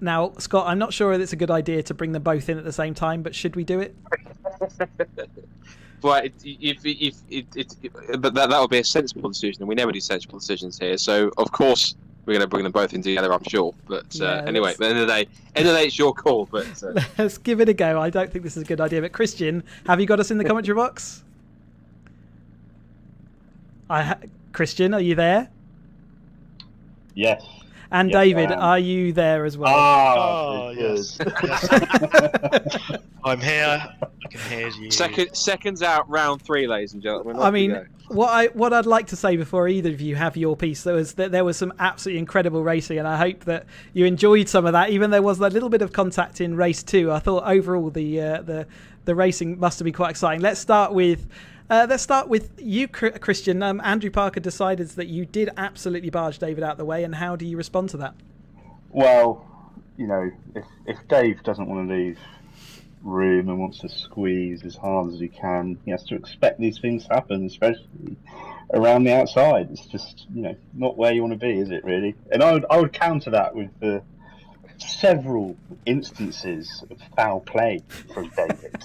Now, Scott, I'm not sure it's a good idea to bring them both in at the same time, but should we do it? Well, but that would be a sensible decision, and we never do sensible decisions here. So, of course, we're going to bring them both in together, I'm sure. But anyway, let's... at the end of the day, it's your call. But let's give it a go. I don't think this is a good idea. But Christian, have you got us in the commentary box? Christian, are you there? Yes. And yes, David, are you there as well? Oh yes. I'm here. I can hear you. Seconds out, round 3, ladies and gentlemen. I mean, what I'd like to say before either of you have your piece, was that there was some absolutely incredible racing, and I hope that you enjoyed some of that. Even there was a little bit of contact in race 2. I thought overall the racing must have been quite exciting. Let's start with you, Christian. Andrew Parker decided that you did absolutely barge David out the way, and how do you respond to that? Well, if Dave doesn't want to leave room and wants to squeeze as hard as he can, he has to expect these things to happen, especially around the outside. It's just not where you want to be, is it really? And I would counter that with the several instances of foul play from David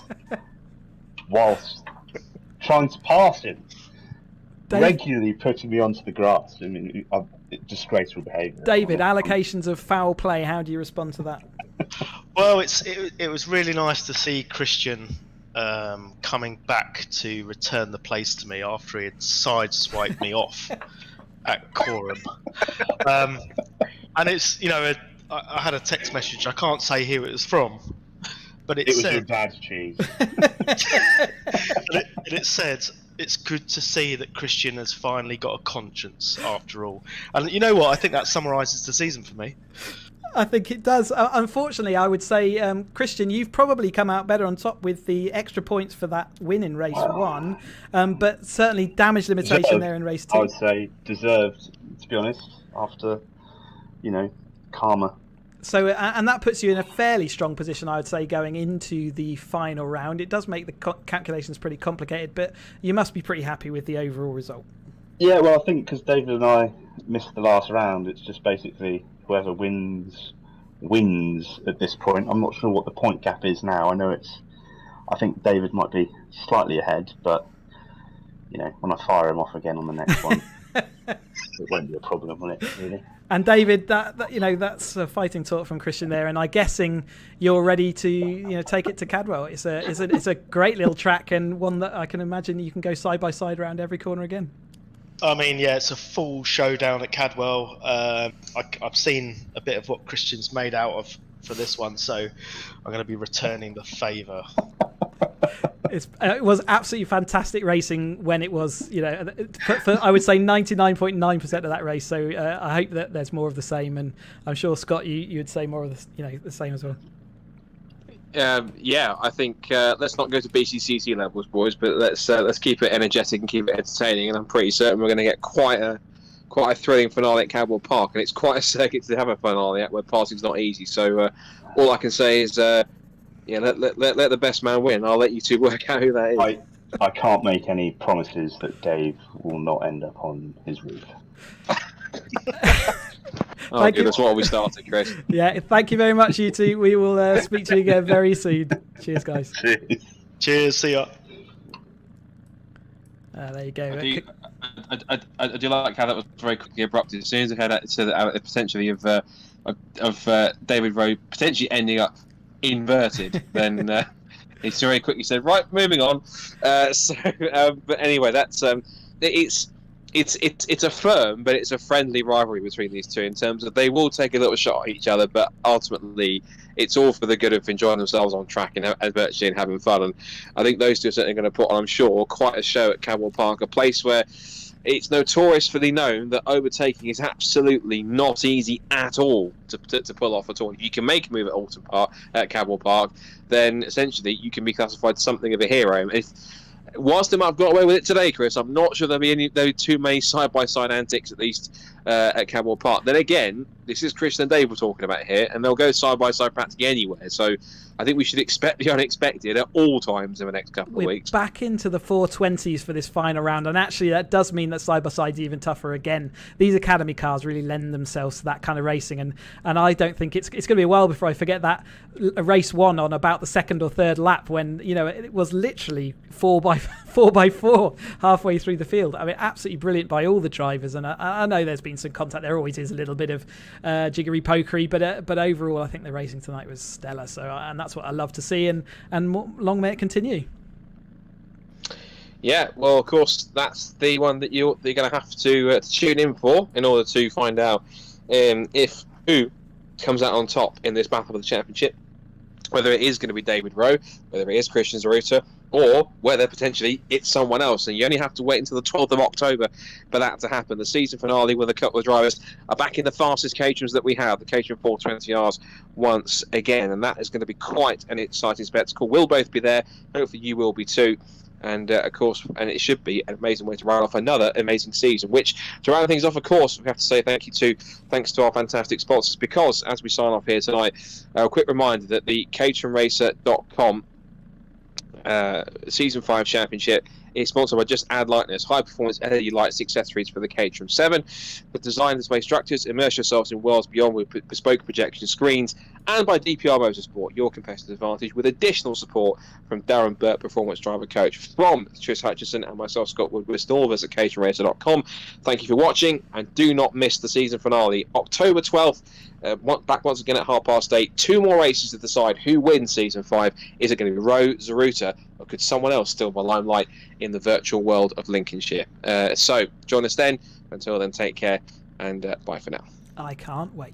whilst trying to pass him, regularly putting me onto the grass. I mean, disgraceful behaviour. David, allocations of foul play, how do you respond to that? Well, it was really nice to see Christian coming back to return the place to me after he had sideswiped me off at Caterham. And it's, I had a text message, I can't say who it was from, but it said... was your dad's cheese. and it said, it's good to see that Christian has finally got a conscience after all. And you know what? I think that summarises the season for me. I think it does. Unfortunately, I would say, Christian, you've probably come out better on top with the extra points for that win in race 1, but certainly damage limitation there in race 2. I would say deserved, to be honest, after, karma. So, and that puts you in a fairly strong position, I would say, going into the final round. It does make the calculations pretty complicated, but you must be pretty happy with the overall result. Yeah, well, I think because David and I missed the last round, it's just basically whoever wins at this point. I'm not sure what the point gap is now. I think David might be slightly ahead, but, when I fire him off again on the next one, it won't be a problem, will it, really? And David, that's a fighting talk from Christian there, and I'm guessing you're ready to take it to Cadwell. It's a great little track, and one that I can imagine you can go side by side around every corner again. I mean, yeah, it's a full showdown at Cadwell. I've seen a bit of what Christian's made out of for this one, so I'm going to be returning the favour. It was absolutely fantastic racing when it was, for I would say 99.9% of that race. So I hope that there's more of the same, and I'm sure Scott, you would say more of the same as well. Yeah, I think let's not go to BCCC levels, boys, but let's keep it energetic and keep it entertaining. And I'm pretty certain we're going to get quite a thrilling finale at Cadwell Park, and it's quite a circuit to have a finale at where passing's not easy. So all I can say is. Let the best man win. I'll let you two work out who that is. I can't make any promises that Dave will not end up on his roof. That's what we started, Chris. Yeah, thank you very much, you two. We will speak to you again very soon. Cheers, guys. Cheers. See ya. There you go. I do like how that was very quickly abrupt. As soon as I heard that to the potentially of David Rowe potentially ending up inverted, then he very quickly said, right, moving on. But anyway, that's it's a firm, but it's a friendly rivalry between these two in terms of they will take a little shot at each other, but ultimately it's all for the good of enjoying themselves on track and virtually and having fun. And I think those two are certainly going to put on, I'm sure, quite a show at Cadwell Park, a place where it's notoriously known that overtaking is absolutely not easy at all to pull off at all. If you can make a move at Cadwell Park, then essentially you can be classified something of a hero. Whilst they might have got away with it today, Chris, I'm not sure there'll be too many side-by-side antics, at least at Cadwell Park. Then again, this is Christian and Dave we're talking about here, and they'll go side-by-side practically anywhere. So I think we should expect the unexpected at all times in the next couple of weeks. We're back into the 420s for this final round, and actually that does mean that side-by-side's even tougher again. These Academy cars really lend themselves to that kind of racing, and I don't think it's going to be a while before I forget that race 1 on about the second or third lap when, it was literally 4 4x4 halfway through the field. I mean, absolutely brilliant by all the drivers. And I know there's been some contact. There always is a little bit of jiggery pokery, but overall, I think the racing tonight was stellar. So, and that's what I love to see. And long may it continue. Yeah, well, of course, that's the one that you're going to have to tune in for in order to find out if who comes out on top in this battle for the championship. Whether it is going to be David Rowe, whether it is Christian Zaruta, or whether potentially it's someone else. And you only have to wait until the 12th of October for that to happen. The season finale, where a couple of drivers are back in the fastest Caterhams that we have, the Caterham 420Rs, once again. And that is going to be quite an exciting spectacle. We'll both be there. Hopefully you will be too. And, of course, and it should be an amazing way to round off another amazing season, which, to round things off, of course, we have to say thanks to our fantastic sponsors, because as we sign off here tonight, a quick reminder that the caterhamracer.com Season 5 Championship is sponsored by just Add Lightness, high-performance LED lights accessories for the Caterham 7. With design display structures, immerse yourselves in worlds beyond with bespoke projection screens, and by DPR Motorsport, your competitive advantage, with additional support from Darren, Burke, Performance Driver Coach, from Chris Hutchinson and myself, Scott Woodwiss, and all of us at caterhamracer.com. Thank you for watching, and do not miss the season finale, October 12th, back once again at 8:30. 2 more races to decide who wins Season 5. Is it going to be Rowe, Zaruta, or could someone else steal my limelight in the virtual world of Lincolnshire? So join us then. Until then, take care, and bye for now. I can't wait.